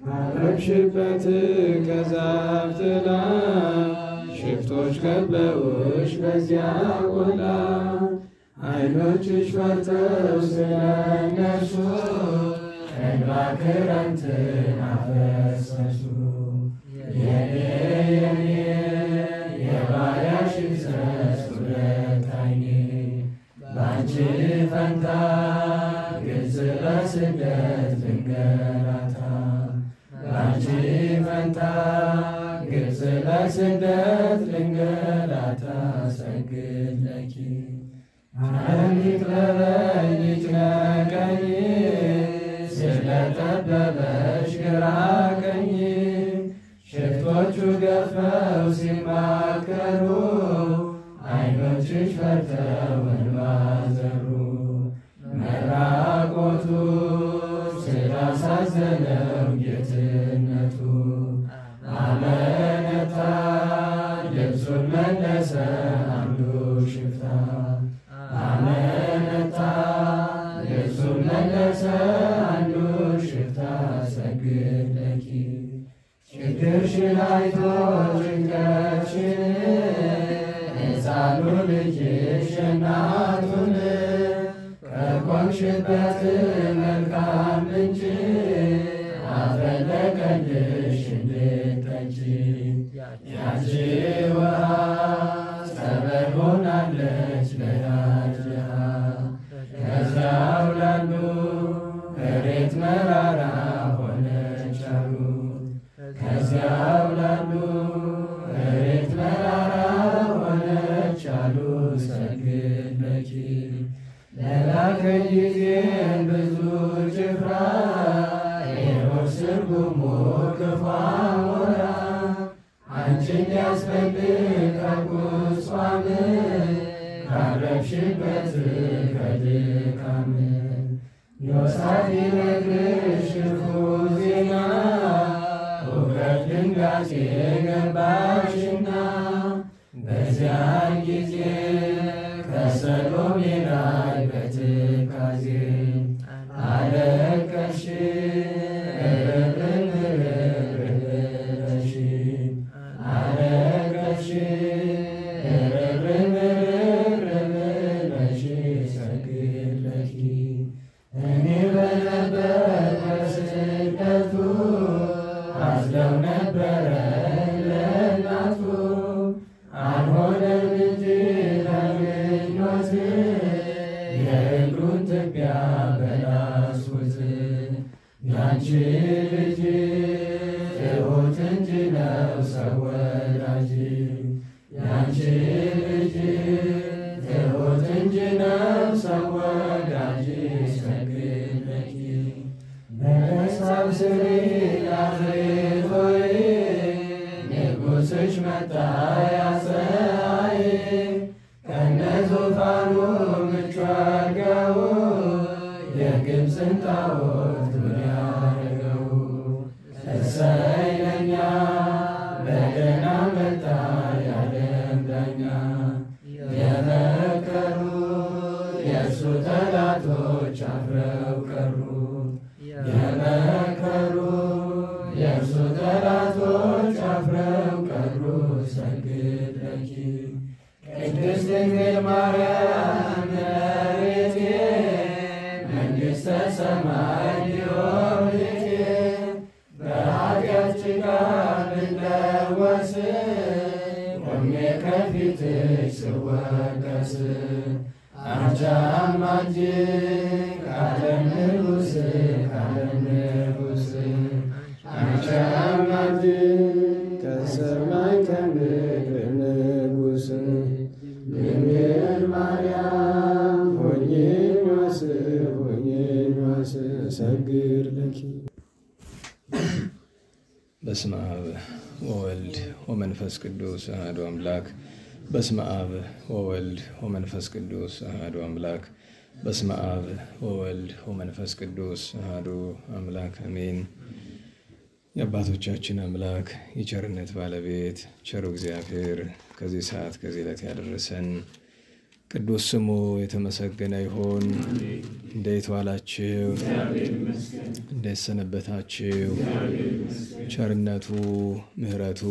አረፍሽበት ከዛፍ ጥላ ሽፍቶች ከበውሽ በዚያ ቆላ ዓይኖችሽ ፈርተው ስለነሱ እንባ ክረምትን አፈሰሱ። የኔ የባሪያሽ ፍሰስ ሁለት ዓይኔ በአንቺ ፈንታ ግብፅ በስደት ልንገላታ በአንቺ ፈንታ ግብፅ በስደት ልንገላታ ሰግድ ለኪ ይቅለበኝ ይጭነቀኝ ስለጠበበሽ ግራ ቀኝ ሽፍቶቹ ገፈው ሲማከሩ ዓይኖችሽ ፈርተው እንባ ዘሩ። መራቆቱ ስላሳዘነው ጌትነቱ አመነታ ልብሱን መለሰ አንዱ ሽፍታ አመነታ ልብሱን መለሰ አንዱ ሽፍታ ሰግድ ለኪ ችግርሽን አይቶ ጭንቀትሽን ሕፃኑ ልጅሽ እናቱን ከቆምሽበት መልካም ምንጭ አፈለቀልሽ እንድትጠጪ ያቺ ውሃ ጸበል ሆናለች ለያጅሃ ከዚያው ላሉ እሬት መራራ ሆነች አሉ ከዚያው ላሉ እሬት መራራ ሆነች አሉ ሰግድ ለኪ ለላከ ጊዜን ብዙ ጭፍራ ሄሮድስ ርጉሙ ክፉ አሞራ አንቺን ሊያስፈልግ ከቁስቋም ካረፍሽበት ከድካም ዮሳፍ ይነግርሽ ክፉ ዜና እውቀት ድንጋጤ ገባሽና በዚያን ጊዜ ከሰሎሜ ላይ በትካዜ አለቀሽ ርብርብርብረሽ አለቀሽ ርብርብርብረሽ ሰግድ ለኪ እኔ በነበር በስደቱ አዝለው ነበረ ለእናቱ አልሆነም እንጂ ለምኞት የእግሩን ትቢያ በላሱት ያንቺ ልጅ ትሁት እንጂ ነው ሰው ወዳጅ ያንቺ ልጅ ትሁት እንጂ ነው ሰው ወዳጅ ሰግድ ለኪ በደስታው ስሪ ናዝሬት ሆይ ንጉሥሽ መጣ ያፀሐይ ከነ ዙፋኑ ምቹ አድርገው የግብፅን ጣዖት ምን ያደርገው እሰይ ለኛ በደህና መጣ የዓለም ዳኛ የመከሩ የእርሱ ጠላቶች አፍረው ቀሩ የመከሩ የእርሱ ጠላቶች አፍረው ቀሩ ሰግድ ለኪ ቅድስት ድንግል ማርያም እመቤቴ መንግሥተ ሰማይ እንዲሆን ልጄ በኃጢአት ጭቃ ብለወስ ቆሜ ከፊትሽ ስወቀስ አንቺ አማላጅ ከዓለም ንጉሥ ከዓለም ንጉሥ አንቺ አማላጅ ከሰማይ ከምድር ንጉሥ ድንግል ማርያም ሆኜን ዋስ ሰግድ ለኪ። በስመ አብ ወወልድ ወመንፈስ ቅዱስ አሐዱ አምላክ። በስመ አብ ወወልድ ወመንፈስ ቅዱስ አሐዱ አምላክ። በስመ አብ ወወልድ ወመንፈስ ቅዱስ አሐዱ አምላክ አሜን። የአባቶቻችን አምላክ የቸርነት ባለቤት ቸሩ እግዚአብሔር ከዚህ ሰዓት ከዚህ ዕለት ያደረሰን ቅዱስ ስሙ የተመሰገነ ይሁን። እንዴት ዋላችሁ? እንዴት ሰነበታችሁ? ቸርነቱ፣ ምሕረቱ፣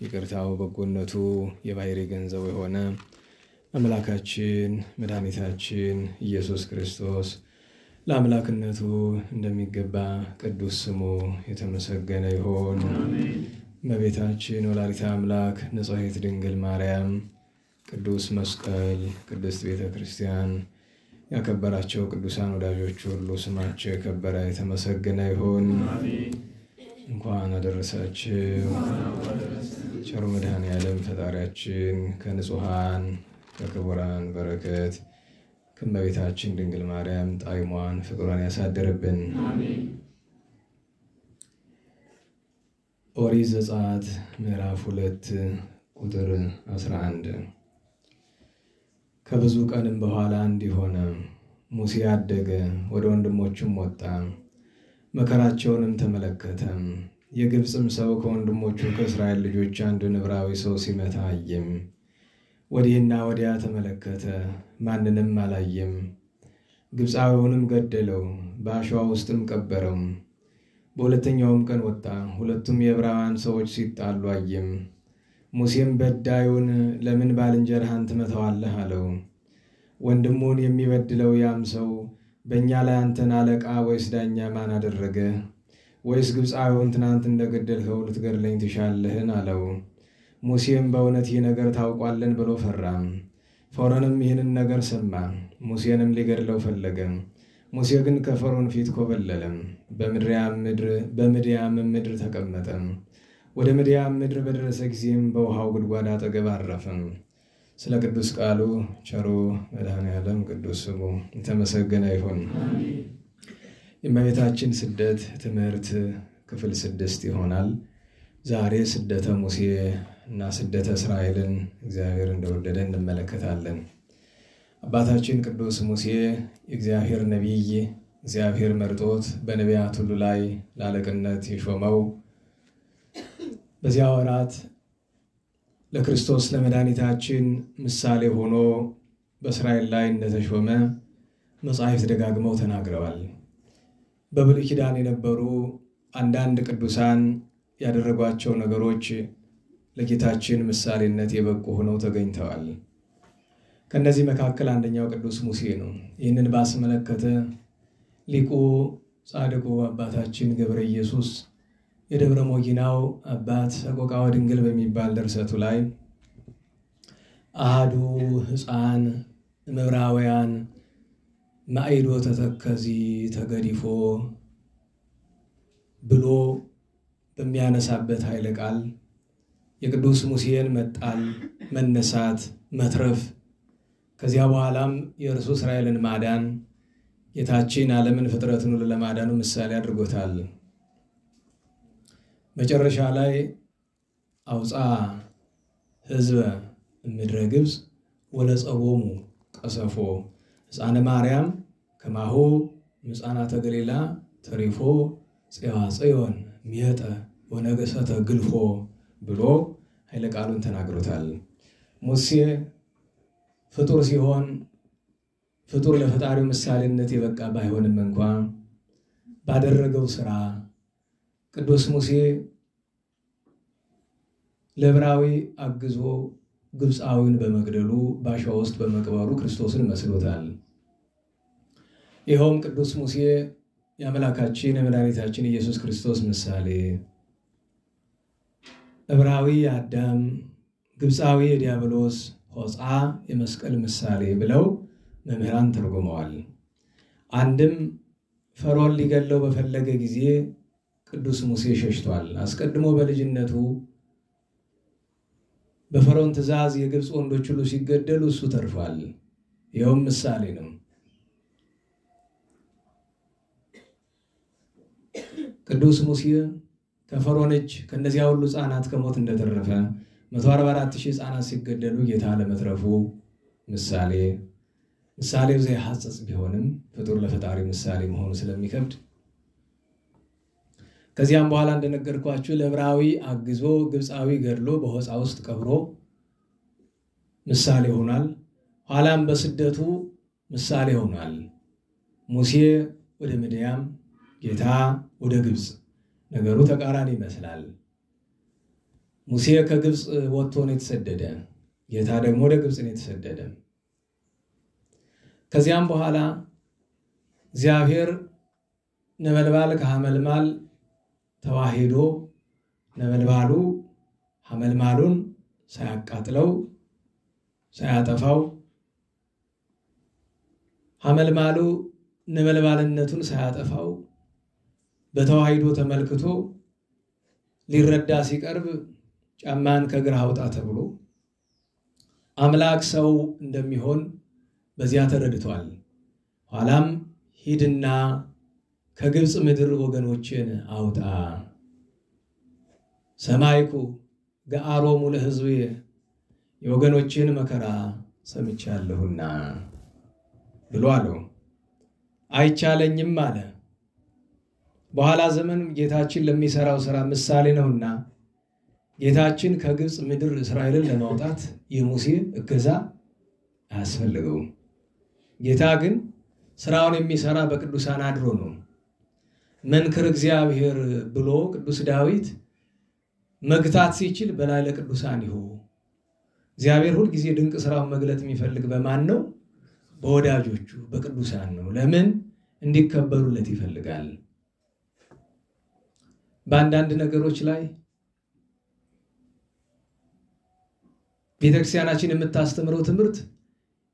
ይቅርታው፣ በጎነቱ የባሕርይ ገንዘቡ የሆነ አምላካችን መድኃኒታችን ኢየሱስ ክርስቶስ ለአምላክነቱ እንደሚገባ ቅዱስ ስሙ የተመሰገነ ይሁን። እመቤታችን ወላዲተ አምላክ ንጽሕት ድንግል ማርያም፣ ቅዱስ መስቀል፣ ቅድስት ቤተ ክርስቲያን ያከበራቸው ቅዱሳን ወዳጆች ሁሉ ስማቸው የከበረ የተመሰገነ ይሁን። እንኳን አደረሳችሁ። ቸሩ መድኃኔዓለም ፈጣሪያችን ከንጹሐን ከክቡራን በረከት ከእመቤታችን ድንግል ማርያም ጣዕሟን ፍቅሯን ያሳድርብን። ኦሪት ዘጸአት ምዕራፍ 2 ቁጥር 11 ከብዙ ቀንም በኋላ እንዲህ ሆነ፣ ሙሴ አደገ፣ ወደ ወንድሞቹም ወጣ፣ መከራቸውንም ተመለከተ። የግብፅም ሰው ከወንድሞቹ ከእስራኤል ልጆች አንዱን ዕብራዊ ሰው ሲመታ አየም። ወዲህና ወዲያ ተመለከተ፣ ማንንም አላየም። ግብፃዊውንም ገደለው፣ በአሸዋ ውስጥም ቀበረው። በሁለተኛውም ቀን ወጣ፣ ሁለቱም የዕብራውያን ሰዎች ሲጣሉ አየም። ሙሴም በዳዩን ለምን ባልንጀራህን ትመታዋለህ አለው። ወንድሙን የሚበድለው ያም ሰው በእኛ ላይ አንተን አለቃ ወይስ ዳኛ ማን አደረገ? ወይስ ግብፃዊውን ትናንት እንደገደልኸው ልትገድለኝ ትሻለህን አለው። ሙሴም በእውነት ይህ ነገር ታውቋለን ብሎ ፈራ። ፈርዖንም ይህንን ነገር ሰማ፣ ሙሴንም ሊገድለው ፈለገ። ሙሴ ግን ከፈርዖን ፊት ኮበለለ፣ በምድያም ምድር ተቀመጠ። ወደ ምድያም ምድር በደረሰ ጊዜም በውሃው ጉድጓድ አጠገብ አረፈ። ስለ ቅዱስ ቃሉ ቸሩ መድኃኔዓለም ቅዱስ ስሙ የተመሰገነ ይሁን። የእመቤታችን ስደት ትምህርት ክፍል 6 ይሆናል። ዛሬ ስደተ ሙሴ እና ስደተ እስራኤልን እግዚአብሔር እንደወደደ እንመለከታለን። አባታችን ቅዱስ ሙሴ የእግዚአብሔር ነቢይ፣ እግዚአብሔር መርጦት በነቢያት ሁሉ ላይ ለአለቅነት የሾመው በዚያ ወራት ለክርስቶስ ለመድኃኒታችን ምሳሌ ሆኖ በእስራኤል ላይ እንደተሾመ መጻሕፍት ደጋግመው ተናግረዋል። በብሉይ ኪዳን የነበሩ አንዳንድ ቅዱሳን ያደረጓቸው ነገሮች ለጌታችን ምሳሌነት የበቁ ሆነው ተገኝተዋል። ከነዚህ መካከል አንደኛው ቅዱስ ሙሴ ነው። ይህንን ባስመለከተ ሊቁ ጻድቁ አባታችን ገብረ ኢየሱስ የደብረ ሞጊናው አባት ሰቆቃወ ድንግል በሚባል ድርሰቱ ላይ አሐዱ ሕፃን እምዕብራውያን ማዕዶ ተተከዚ ተገዲፎ ብሎ በሚያነሳበት ኃይለ ቃል የቅዱስ ሙሴን መጣል፣ መነሳት፣ መትረፍ ከዚያ በኋላም የእርሱ እስራኤልን ማዳን ጌታችን ዓለምን ፍጥረትን ሁሉ ለማዳኑ ምሳሌ አድርጎታል። መጨረሻ ላይ አውፃ ሕዝበ እምድረ ግብፅ ወለጸቦሙ ቀሰፎ ሕፃነ ማርያም ከማሁ ሕፃናተ ገሊላ ተሪፎ ጽዋ ጽዮን ሚየጠ ወነገሰተ ግልፎ ብሎ ኃይለ ቃሉን ተናግሮታል። ሙሴ ፍጡር ሲሆን ፍጡር ለፈጣሪው ምሳሌነት የበቃ ባይሆንም እንኳን ባደረገው ሥራ ቅዱስ ሙሴ ለዕብራዊ አግዞ ግብፃዊውን በመግደሉ በአሸዋ ውስጥ በመቅበሩ ክርስቶስን መስሎታል። ይኸውም ቅዱስ ሙሴ የአምላካችን የመድኃኒታችን ኢየሱስ ክርስቶስ ምሳሌ፣ ዕብራዊ አዳም፣ ግብፃዊ የዲያብሎስ ሆፃ የመስቀል ምሳሌ ብለው መምህራን ተርጉመዋል። አንድም ፈርዖን ሊገድለው በፈለገ ጊዜ ቅዱስ ሙሴ ሸሽቷል። አስቀድሞ በልጅነቱ በፈርዖን ትእዛዝ የግብፅ ወንዶች ሁሉ ሲገደሉ እሱ ተርፏል። ይኸውም ምሳሌ ነው። ቅዱስ ሙሴ ከፈርዖን እጅ ከእነዚያ ሁሉ ሕፃናት ከሞት እንደተረፈ 144,000 ሕፃናት ሲገደሉ ጌታ ለመትረፉ ምሳሌው ዘይሐጽጽ ቢሆንም ፍጡር ለፈጣሪ ምሳሌ መሆኑ ስለሚከብድ ከዚያም በኋላ እንደነገርኳችሁ ለዕብራዊ አግዞ ግብፃዊ ገድሎ በሆፃ ውስጥ ቀብሮ ምሳሌ ሆኗል። ኋላም በስደቱ ምሳሌ ሆኗል። ሙሴ ወደ ምድያም፣ ጌታ ወደ ግብፅ። ነገሩ ተቃራኒ ይመስላል። ሙሴ ከግብፅ ወጥቶ ነው የተሰደደ፣ ጌታ ደግሞ ወደ ግብፅ ነው የተሰደደ። ከዚያም በኋላ እግዚአብሔር ነበልባል ከሐመልማል ተዋሂዶ ነበልባሉ ሐመልማሉን ሳያቃጥለው ሳያጠፋው፣ ሐመልማሉ ነበልባልነቱን ሳያጠፋው በተዋሂዶ ተመልክቶ ሊረዳ ሲቀርብ ጫማን ከእግርህ አውጣ ተብሎ አምላክ ሰው እንደሚሆን በዚያ ተረድቷል። ኋላም ሂድና ከግብፅ ምድር ወገኖችን አውጣ፣ ሰማይኩ ገአሮሙ ለሕዝቤ፣ የወገኖችን መከራ ሰምቻለሁና ብሎ አለው። አይቻለኝም አለ። በኋላ ዘመን ጌታችን ለሚሰራው ሥራ ምሳሌ ነውና ጌታችን ከግብፅ ምድር እስራኤልን ለማውጣት የሙሴ እገዛ አያስፈልገውም። ጌታ ግን ስራውን የሚሰራ በቅዱሳን አድሮ ነው። መንክር እግዚአብሔር ብሎ ቅዱስ ዳዊት መግታት ሲችል በላይ ለቅዱሳን ይሁ። እግዚአብሔር ሁል ጊዜ ድንቅ ስራውን መግለጥ የሚፈልግ በማን ነው? በወዳጆቹ በቅዱሳን ነው። ለምን? እንዲከበሩለት ይፈልጋል። በአንዳንድ ነገሮች ላይ ቤተክርስቲያናችን የምታስተምረው ትምህርት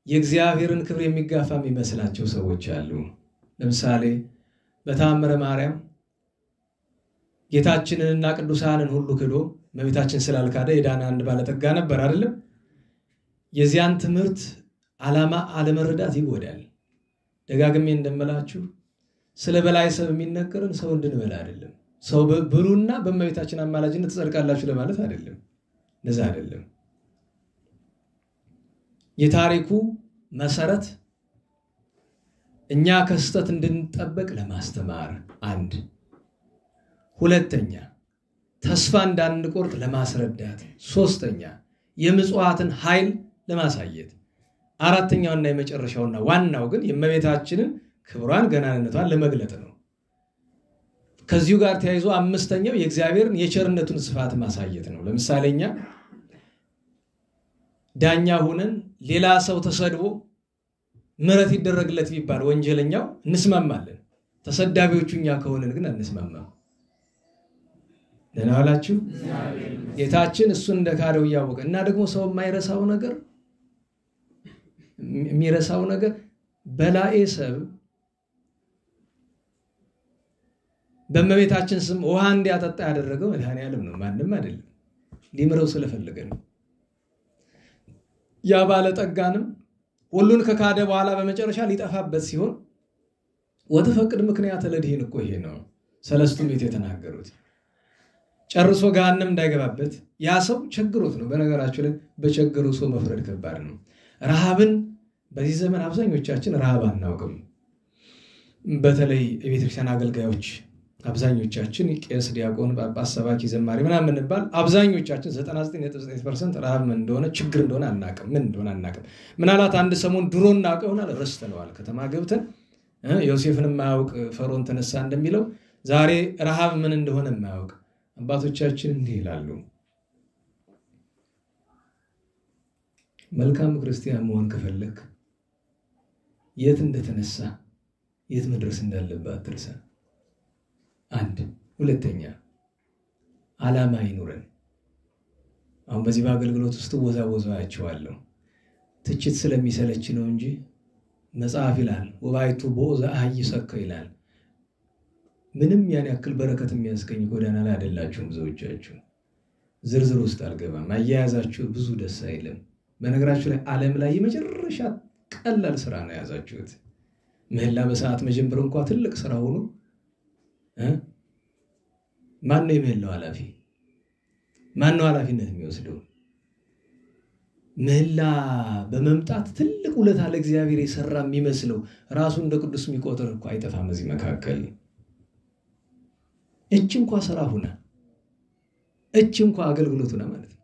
የእግዚአብሔርን ክብር የሚጋፋ የሚመስላቸው ሰዎች አሉ። ለምሳሌ በተአምረ ማርያም ጌታችንንና ቅዱሳንን ሁሉ ክዶ እመቤታችን ስላልካደ የዳነ አንድ ባለጠጋ ነበር አይደለም? የዚያን ትምህርት ዓላማ አለመረዳት ይጎዳል። ደጋግሜ እንደምላችሁ ስለ በላይ ሰብ የሚነገርን ሰው እንድንበላ አይደለም። ሰው ብሉና በእመቤታችን አማላጅነት ትጸድቃላችሁ ለማለት አይደለም። ለዛ አይደለም። የታሪኩ መሰረት እኛ ከስተት እንድንጠበቅ ለማስተማር አንድ፣ ሁለተኛ ተስፋ እንዳንቆርጥ ለማስረዳት፣ ሶስተኛ የምጽዋትን ኃይል ለማሳየት፣ አራተኛውና የመጨረሻውና ዋናው ግን የእመቤታችንን ክብሯን ገናንነቷን ለመግለጥ ነው። ከዚሁ ጋር ተያይዞ አምስተኛው የእግዚአብሔርን የቸርነቱን ስፋት ማሳየት ነው። ለምሳሌ እኛ ዳኛ ሆነን ሌላ ሰው ተሰድቦ ምሕረት ይደረግለት ቢባል ወንጀለኛው እንስማማለን። ተሰዳቢዎቹ እኛ ከሆነን ግን አንስማማም። ለናላችሁ ጌታችን እሱን እንደካደው ያወቀ እና ደግሞ ሰው የሚረሳው ነገር በላኤ ሰብ በእመቤታችን ስም ውሃ እንዲያጠጣ ያደረገው መድኃኔዓለም ነው፣ ማንም አይደለም። ሊምረው ስለፈለገ ነው። ያ ባለጠጋንም ሁሉን ከካደ በኋላ በመጨረሻ ሊጠፋበት ሲሆን ወተፈቅድ ምክንያት ለድህን እኮ ይሄ ነው ሰለስቱ ምዕት የተናገሩት። ጨርሶ ገሃነም እንዳይገባበት ያ ሰው ቸግሮት ነው። በነገራችሁ ላይ በቸገሩ ሰው መፍረድ ከባድ ነው። ረሃብን በዚህ ዘመን አብዛኞቻችን ረሃብ አናውቅም። በተለይ የቤተክርስቲያን አገልጋዮች አብዛኞቻችን ቄስ፣ ዲያቆን፣ ጳጳስ፣ ሰባኪ፣ ዘማሪ ምናምን እንባል አብዛኞቻችን 99.9% ረሃብ ምን እንደሆነ ችግር እንደሆነ አናውቅም። ምን እንደሆነ አናውቅም። ምናልባት አንድ ሰሞን ድሮ እናውቀውናል፣ ረስተነዋል። ከተማ ገብተን ዮሴፍን የማያውቅ ፈርዖን ተነሳ እንደሚለው ዛሬ ረሃብ ምን እንደሆነ የማያውቅ አባቶቻችን እንዲህ ይላሉ። መልካም ክርስቲያን መሆን ከፈለክ የት እንደተነሳ የት መድረስ እንዳለበት አትርሳ። አንድ፣ ሁለተኛ ዓላማ ይኑረን። አሁን በዚህ በአገልግሎት ውስጥ ወዛወዛያቸዋለሁ። ትችት ስለሚሰለች ነው እንጂ መጽሐፍ ይላል ወባይቱ ቦዛ አህይሰከ ይላል። ምንም ያን ያክል በረከት የሚያስገኝ ጎዳና ላይ አይደላችሁም ብዙዎቻችሁ። ዝርዝር ውስጥ አልገባም። አያያዛችሁ ብዙ ደስ አይልም። በነገራችሁ ላይ ዓለም ላይ የመጨረሻ ቀላል ስራ ነው ያዛችሁት። ምህላ በሰዓት መጀመር እንኳን ትልቅ ስራ ሆኖ ማን ነው የምህላው ኃላፊ? ማን ነው ኃላፊነት የሚወስደው? ምህላ በመምጣት ትልቅ ውለታ ለእግዚአብሔር የሰራ የሚመስለው ራሱ እንደ ቅዱስ የሚቆጥር እኮ አይጠፋም። እዚህ መካከል እቺ እንኳን ስራ ሆነ፣ እቺ እንኳን አገልግሎት ሆነ ማለት ነው።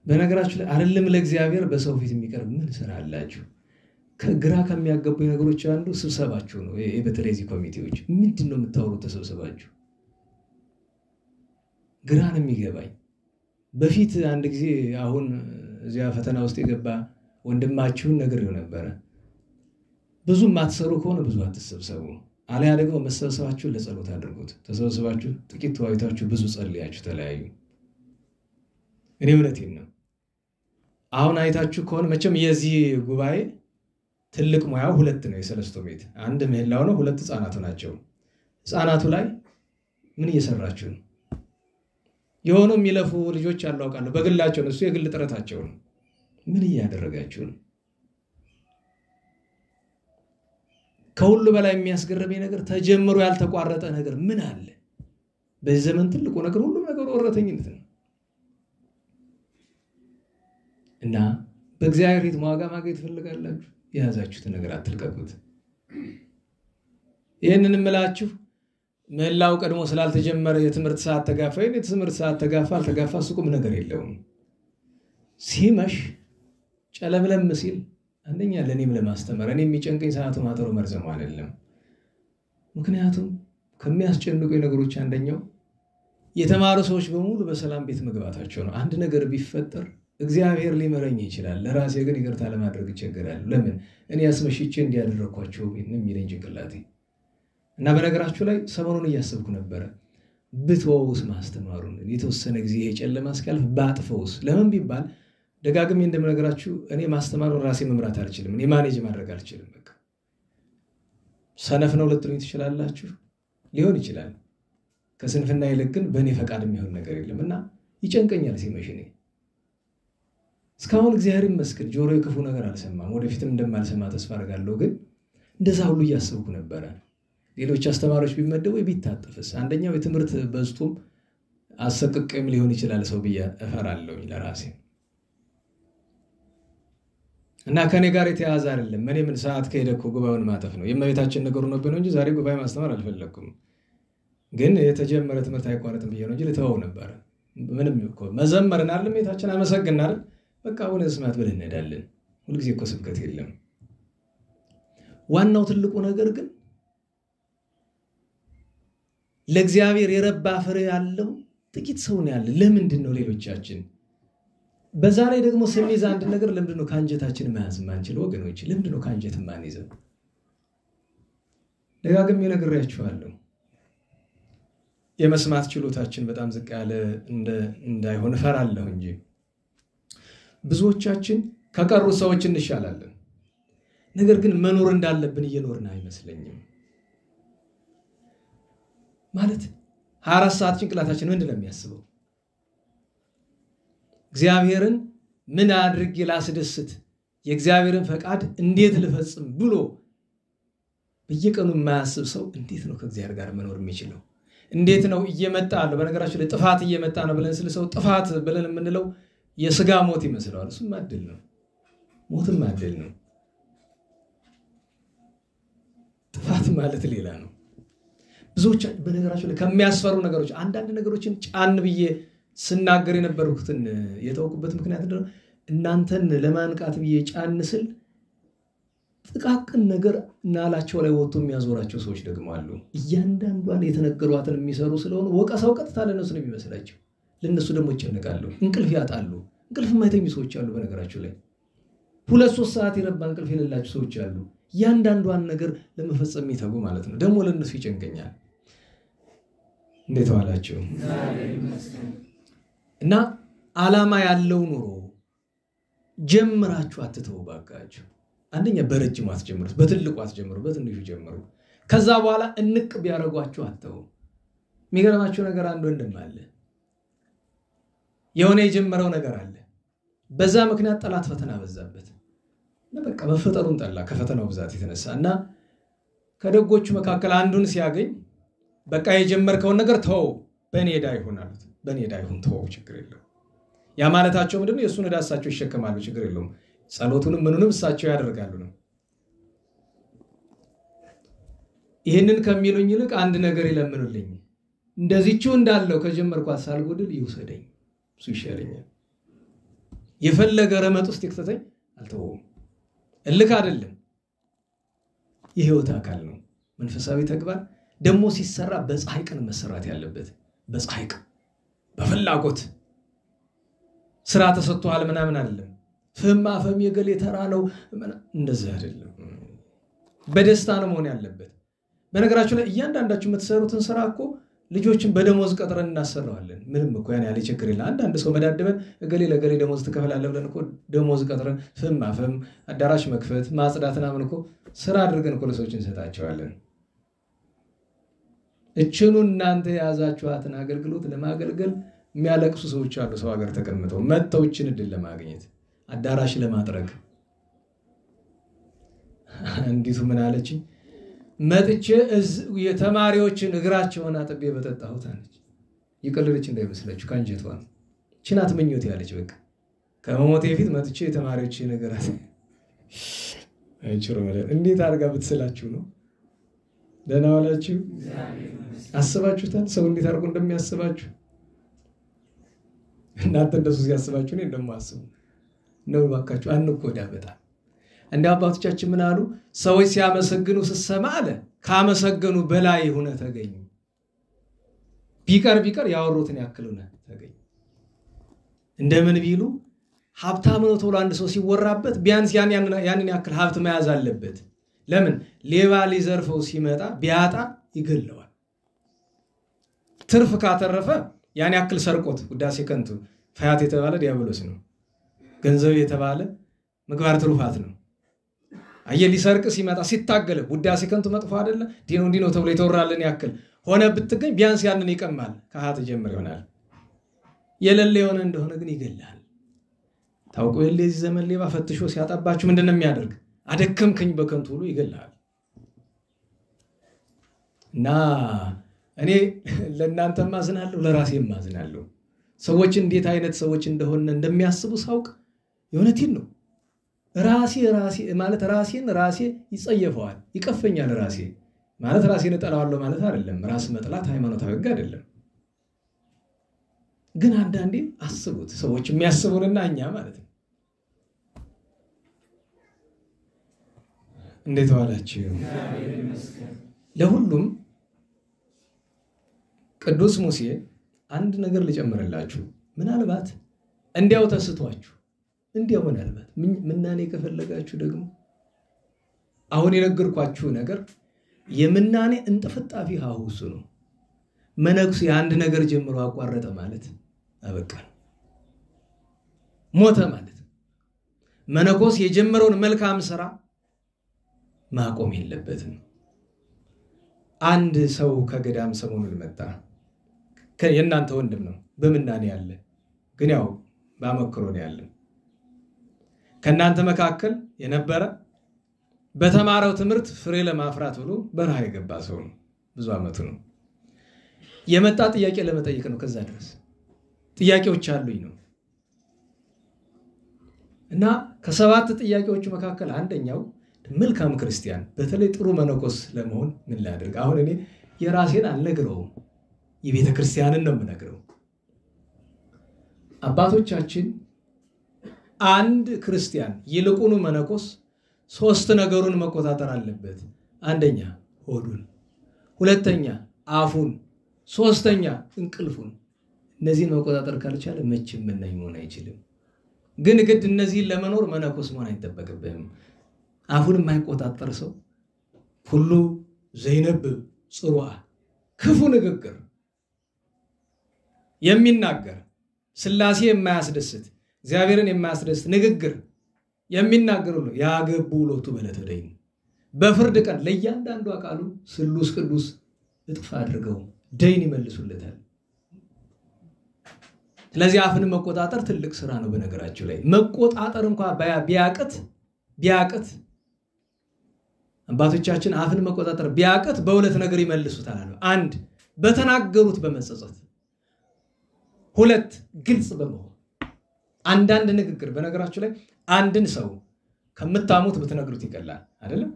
በነገራችሁ ላይ አይደለም ለእግዚአብሔር በሰው ፊት የሚቀርብ ምን ስራ አላችሁ? ከግራ ከሚያገቡ ነገሮች አንዱ ስብሰባችሁ ነው። በተለይ እዚህ ኮሚቴዎች ምንድነው የምታወሩት ተሰብስባችሁ? ግራ ነው የሚገባኝ። በፊት አንድ ጊዜ አሁን እዚያ ፈተና ውስጥ የገባ ወንድማችሁን ነግሬው ነበረ። ብዙ ማትሰሩ ከሆነ ብዙ አትሰብሰቡ፣ አለያ ደግሞ መሰብሰባችሁን ለጸሎት አድርጉት። ተሰብስባችሁ ጥቂት ተዋይታችሁ ብዙ ጸልያችሁ ተለያዩ። እኔ እውነቴን ነው። አሁን አይታችሁ ከሆነ መቼም የዚህ ጉባኤ ትልቅ ሙያው ሁለት ነው። የሰለስቱ ምዕት አንድ ምህላው ነው፣ ሁለት ህፃናቱ ናቸው። ህፃናቱ ላይ ምን እየሰራችሁ ነው? የሆኑ የሚለፉ ልጆች አሉ አውቃለሁ፣ በግላቸው ነው፣ እሱ የግል ጥረታቸው ነው። ምን እያደረጋችሁ ነው? ከሁሉ በላይ የሚያስገርመኝ ነገር ተጀምሮ ያልተቋረጠ ነገር ምን አለ? በዚህ ዘመን ትልቁ ነገር ሁሉ ነገር ወረተኝነት ነው። እና በእግዚአብሔር ፊት ዋጋ ማግኘት ትፈልጋላችሁ? የያዛችሁትን ነገር አትልቀቁት። ይህንን እምላችሁ ምህላው ቀድሞ ስላልተጀመረ የትምህርት ሰዓት ተጋፋ፣ የትምህርት ሰዓት ተጋፋ አልተጋፋ ሱቁም ነገር የለውም። ሲመሽ ጨለምለም ሲል አንደኛ ለኔም ለማስተማር እኔ የሚጨንቀኝ ሰዓቱ ማተሩ መርዘሙ አይደለም። ምክንያቱም ከሚያስጨንቁ ነገሮች አንደኛው የተማሩ ሰዎች በሙሉ በሰላም ቤት መግባታቸው ነው። አንድ ነገር ቢፈጠር እግዚአብሔር ሊመረኝ ይችላል፣ ለራሴ ግን ይቅርታ ለማድረግ ይቸገራል። ለምን እኔ ያስመሽቼ እንዲያደረኳቸው የሚለኝ ጭንቅላቴ። እና በነገራችሁ ላይ ሰሞኑን እያሰብኩ ነበረ ብትወውስ ማስተማሩን የተወሰነ ጊዜ ይሄ ጨለማ እስኪያልፍ ባጥፈውስ። ለምን ቢባል ደጋግሜ እንደምነግራችሁ እኔ ማስተማሩን ራሴ መምራት አልችልም፣ እኔ ማኔጅ ማድረግ አልችልም። በቃ ሰነፍ ነው ልትሉኝ ትችላላችሁ፣ ሊሆን ይችላል። ከስንፍና ይልቅ ግን በእኔ ፈቃድ የሚሆን ነገር የለም እና ይጨንቀኛል ሲመሽ። እኔ እስካሁን እግዚአብሔር ይመስገን ጆሮዬ ክፉ ነገር አልሰማም፣ ወደፊትም እንደማልሰማ ተስፋ አደርጋለሁ። ግን እንደዛ ሁሉ እያሰብኩ ነበረ ሌሎች አስተማሪዎች ቢመደቡ ቢታጠፍስ። አንደኛው የትምህርት በዝቶም አሰቅቅም ሊሆን ይችላል ሰው ብዬ እፈራለሁ ለራሴ። እና ከኔ ጋር የተያያዘ አይደለም። እኔ ምን ሰዓት ከሄደ እኮ ጉባኤውን ማጠፍ ነው የእመቤታችን ነገሩ ነው እንጂ ዛሬ ጉባኤ ማስተማር አልፈለኩም። ግን የተጀመረ ትምህርት አይቋረጥም ብዬ ነው እንጂ ልተወው ነበር። ምንም እኮ መዘመርን አይደል እመቤታችን አመሰግናል፣ በቃ አሁን ስማት ብለን እንሄዳለን። ሁልጊዜ እኮ ስብከት የለም። ዋናው ትልቁ ነገር ግን ለእግዚአብሔር የረባ ፍሬ ያለው ጥቂት ሰው ነው ያለ። ለምንድን ነው ሌሎቻችን በዛ ላይ ደግሞ ስንይዝ አንድ ነገር ለምንድን ነው ከአንጀታችን መያዝ ማንችለው? ወገኖች ለምንድን ነው ከአንጀት ማንይዘው? ደጋግሜ ነግሬያችኋለሁ። የመስማት ችሎታችን በጣም ዝቅ ያለ እንዳይሆን እፈራለሁ እንጂ ብዙዎቻችን ከቀሩ ሰዎች እንሻላለን። ነገር ግን መኖር እንዳለብን እየኖርን አይመስለኝም። ማለት 24 ሰዓት ጭንቅላታችን ምንድን ነው የሚያስበው? እግዚአብሔርን ምን አድርጌ ላስደስት፣ የእግዚአብሔርን ፈቃድ እንዴት ልፈጽም ብሎ በየቀኑ የማያስብ ሰው እንዴት ነው ከእግዚአብሔር ጋር መኖር የሚችለው? እንዴት ነው እየመጣ ነው? በነገራችን ላይ ጥፋት እየመጣ ነው ብለን ስለ ሰው ጥፋት ብለን የምንለው የስጋ ሞት ይመስለዋል። እሱም ማደል ነው፣ ሞትም ማደል ነው። ጥፋት ማለት ሌላ ነው። ብዙዎች በነገራችን ላይ ከሚያስፈሩ ነገሮች አንዳንድ ነገሮችን ጫን ብዬ ስናገር የነበርኩትን የተወኩበት ምክንያት ነው። እናንተን ለማንቃት ብዬ ጫን ስል ጥቃቅን ነገር ናላቸው ላይ ወጥቶ የሚያዞራቸው ሰዎች ደግሞ አሉ። እያንዳንዷን የተነገሯትን የሚሰሩ ስለሆነ ወቀሳው ቀጥታ ለነሱ ነው የሚመስላቸው። ለነሱ ደግሞ ይጨነቃሉ፣ እንቅልፍ ያጣሉ። እንቅልፍ የማይተኙ ሰዎች አሉ። በነገራችሁ ላይ 2-3 ሰዓት የረባ እንቅልፍ የሌላቸው ሰዎች አሉ። እያንዳንዷን ነገር ለመፈጸም የሚተጉ ማለት ነው። ደግሞ ለነሱ ይጨንቀኛል። እንዴት ዋላችሁ? እና ዓላማ ያለው ኑሮ ጀምራችሁ አትተው ባካችሁ። አንደኛ በረጅሙ አትጀምሩት፣ በትልቁ አትጀምሩ፣ በትንሹ ጀምሩ። ከዛ በኋላ እንቅ ቢያረጓችሁ አትተው። የሚገርማችሁ ነገር አንድ ወንድም አለ፣ የሆነ የጀመረው ነገር አለ። በዛ ምክንያት ጠላት ፈተና በዛበት እና በቃ መፈጠሩን ጠላ ከፈተናው ብዛት የተነሳ እና ከደጎቹ መካከል አንዱን ሲያገኝ በቃ የጀመርከውን ነገር ተው፣ በእኔ ዕዳ ይሁን አሉት። በእኔ ዕዳ ይሁን ተው፣ ችግር የለውም። ያ ማለታቸው ምንድነው? የእሱን ዕዳ እሳቸው ይሸከማሉ፣ ችግር የለውም። ጸሎቱንም ምኑንም እሳቸው ያደርጋሉ ነው። ይህንን ከሚሉኝ ይልቅ አንድ ነገር ይለምኑልኝ፣ እንደዚህቹ እንዳለው ከጀመርኳት ሳልጎድል ይውሰደኝ፣ እሱ ይሻለኛል። የፈለገ ረመጥ ውስጥ ይክተተኝ አልተወውም። እልክ አይደለም፣ የህይወት አካል ነው። መንፈሳዊ ተግባር ደግሞ ሲሰራ በፀሐይ ቀን መሰራት ያለበት በፀሐይ ቀን በፍላጎት ስራ ተሰጥቷል ምናምን አይደለም። ፍም የገሌ ተራ ነው እንደዚህ አይደለም። በደስታ ነው መሆን ያለበት። በነገራችሁ ላይ እያንዳንዳችሁ የምትሰሩትን ስራ እኮ ልጆችን በደሞዝ ቀጥረን እናሰራዋለን። ምንም እኮ ያን ያለ ችግር የለም። አንዳንድ ሰው መዳደበን እገሌ ለገሌ ደሞዝ ትከፍላለህ ብለን እኮ ደሞዝ ቀጥረን ፍም አዳራሽ መክፈት ማጽዳትና ምን እኮ ስራ አድርገን እኮ ለሰዎች እንሰጣቸዋለን። እችኑ እናንተ የያዛችኋትን አገልግሎት ለማገልገል የሚያለቅሱ ሰዎች አሉ። ሰው ሀገር ተቀምጠው መጥተው እችን እድል ለማግኘት አዳራሽ ለማጥረግ እንዲቱ ምን አለች? መጥቼ የተማሪዎችን እግራቸውን አጥቤ በጠጣሁት አለች። ይቀልልች እንዳይመስላችሁ ካንጀቷ ነው። ችናት ምኞት ያለች በቃ ከመሞቴ በፊት መጥቼ የተማሪዎችን እግራት አይችሩ ማለት እንዴት አድርጋ ብትስላችሁ ነው? ደህና ዋላችሁ? አስባችሁታል? ሰው እንዴት አድርጎ እንደሚያስባችሁ እናንተ እንደሱ ሲያስባችሁ ነው እንደማስቡ ነው። ባካችሁ አንቆዳ በጣም እንደ አባቶቻችን ምን አሉ? ሰዎች ሲያመሰግኑ ስሰማ አለ ካመሰገኑ በላይ ሆነ ተገኙ። ቢቀር ያወሩትን ያክል ሆነ ተገኙ። እንደምን ቢሉ ሀብታም ነው ተብሎ አንድ ሰው ሲወራበት ቢያንስ ያንን ያክል ሀብት መያዝ አለበት። ለምን? ሌባ ሊዘርፈው ሲመጣ ቢያጣ ይገለዋል። ትርፍ ካተረፈ ያን ያክል ሰርቆት ውዳሴ ከንቱ ፈያት የተባለ ዲያብሎስ ነው። ገንዘብ የተባለ ምግባር ትሩፋት ነው። አየ ሊሰርቅ ሲመጣ ሲታገለ ውዳሴ ከንቱ መጥፎ አይደለ? ዲኖ ተብሎ የተወራልን ያክል ሆነ ብትገኝ ቢያንስ ያንን ይቀማል። ከሀት ጀምር ይሆናል። የሌለ የሆነ እንደሆነ ግን ይገላል። ታውቁ የለ እዚህ ዘመን ሌባ ፈትሾ ሲያጣባችሁ ምንድነው የሚያደርግ? አደከምከኝ በከንቱ ሁሉ ይገላል። እና እኔ ለእናንተ ማዝናለሁ፣ ለራሴ ማዝናለሁ። ሰዎች እንዴት አይነት ሰዎች እንደሆነ እንደሚያስቡ ሳውቅ የእውነቴን ነው። ራሴ ማለት ራሴ ይጸየፈዋል፣ ይቀፈኛል። ራሴ ማለት ራሴን እጠላዋለሁ ማለት አይደለም። ራስ መጥላት ሃይማኖታዊ ሕግ አይደለም። ግን አንዳንዴ አስቡት ሰዎች የሚያስቡንና እኛ ማለት ነው። እንዴት ዋላችሁ? ለሁሉም ቅዱስ ሙሴ አንድ ነገር ልጨምርላችሁ። ምናልባት እንዲያው ተስቷችሁ እንዲያው ምናልባት ምናኔ ከፈለጋችሁ ደግሞ አሁን የነገርኳችሁ ነገር የምናኔ እንጥፍጣፊ ሀውሱ ነው። መነኩሴ አንድ ነገር ጀምሮ አቋረጠ ማለት አበቃ ሞተ ማለት። መነኮስ የጀመረውን መልካም ስራ ማቆም የለበትም። አንድ ሰው ከገዳም ሰሞኑን መጣ። የእናንተ ወንድም ነው፣ በምናኔ ያለ ግን ያው ባመክሮ ነው ያለ። ከእናንተ መካከል የነበረ በተማረው ትምህርት ፍሬ ለማፍራት ብሎ በረሃ የገባ ሰው ነው። ብዙ አመቱ ነው የመጣ። ጥያቄ ለመጠየቅ ነው። ከዛ ድረስ ጥያቄዎች አሉኝ ነው እና ከሰባት ጥያቄዎቹ መካከል አንደኛው መልካም ክርስቲያን በተለይ ጥሩ መነኮስ ለመሆን ምን ላድርግ? አሁን እኔ የራሴን አልነግረውም፣ የቤተ ክርስቲያንን ነው የምነግረው። አባቶቻችን አንድ ክርስቲያን ይልቁኑ መነኮስ ሶስት ነገሩን መቆጣጠር አለበት። አንደኛ ሆዱን፣ ሁለተኛ አፉን፣ ሶስተኛ እንቅልፉን። እነዚህን መቆጣጠር ካልቻለ መቼም መናኝ መሆን አይችልም። ግን ግድ እነዚህን ለመኖር መነኮስ መሆን አይጠበቅብህም። አፉን የማይቆጣጠር ሰው ሁሉ ዘይነብ ጽሩዓ ክፉ ንግግር የሚናገር ስላሴ የማያስደስት እግዚአብሔርን የማያስደስት ንግግር የሚናገር ሁሉ ያገቡ ሎቱ በለተደይ በፍርድ ቀን ለእያንዳንዱ አቃሉ ስሉስ ቅዱስ እጥፍ አድርገው ደይን ይመልሱለታል። ስለዚህ አፍን መቆጣጠር ትልቅ ስራ ነው። በነገራችሁ ላይ መቆጣጠር እንኳን ቢያቅት አባቶቻችን አፍን መቆጣጠር ቢያቅት በሁለት ነገር ይመልሱታል። አንድ በተናገሩት በመጸጸት፣ ሁለት ግልጽ በመሆን። አንዳንድ ንግግር በነገራችሁ ላይ አንድን ሰው ከምታሙት ብትነግሩት ይቀላል አይደለም?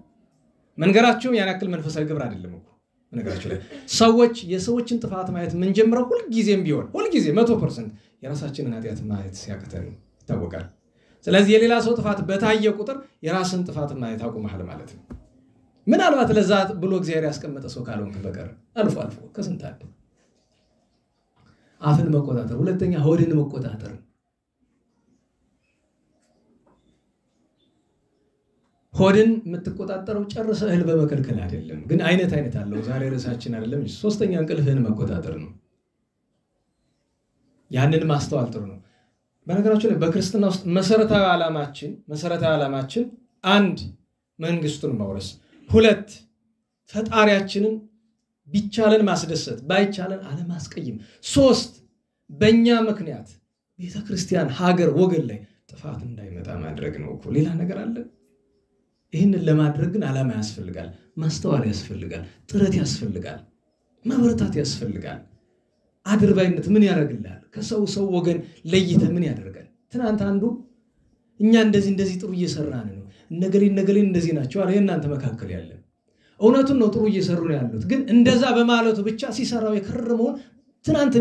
መንገራችሁ ያን ያክል መንፈሳዊ ግብር አይደለም እኮ። በነገራችሁ ላይ የሰዎችን ጥፋት ማየት ምን ጀምረው ሁልጊዜም ቢሆን 100% የራሳችንን ኃጢአት ማየት ሲያቅተን ይታወቃል። ስለዚህ የሌላ ሰው ጥፋት በታየ ቁጥር የራስን ጥፋት ማየት አቁመሃል ማለት ነው። ምናልባት ለዛ ብሎ እግዚአብሔር ያስቀመጠ ሰው ካልሆንክ በቀር አልፎ አልፎ ከስንት አንድ አፍን መቆጣጠር፣ ሁለተኛ ሆድን መቆጣጠር። ሆድን የምትቆጣጠረው ጨርሰ እህል በመከልከል አይደለም፣ ግን አይነት አለው። ዛሬ ርዕሳችን አይደለም። ሶስተኛ እንቅልፍህን መቆጣጠር ነው። ያንን ማስተዋል ጥሩ ነው። በነገራችን ላይ በክርስትና ውስጥ መሰረታዊ ዓላማችን አንድ መንግስቱን መውረስ፣ ሁለት ፈጣሪያችንን ቢቻለን ማስደሰት ባይቻለን አለማስቀየም፣ ሶስት በእኛ ምክንያት ቤተክርስቲያን፣ ሀገር፣ ወገን ላይ ጥፋት እንዳይመጣ ማድረግ ነው እኮ ሌላ ነገር አለ? ይህንን ለማድረግ ግን ዓላማ ያስፈልጋል፣ ማስተዋል ያስፈልጋል፣ ጥረት ያስፈልጋል፣ መበረታት ያስፈልጋል። አድርባይነት ምን ያደርግልሃል? ከሰው ወገን ለይተህ ምን ያደርጋል? ትናንት አንዱ እኛ እንደዚህ ጥሩ እየሰራን ነው፣ እነገሌ እንደዚህ ናቸው አለ። የእናንተ መካከል ያለ እውነቱን ነው፣ ጥሩ እየሰሩ ነው ያሉት። ግን እንደዛ በማለቱ ብቻ ሲሰራው የከረመውን ትናንት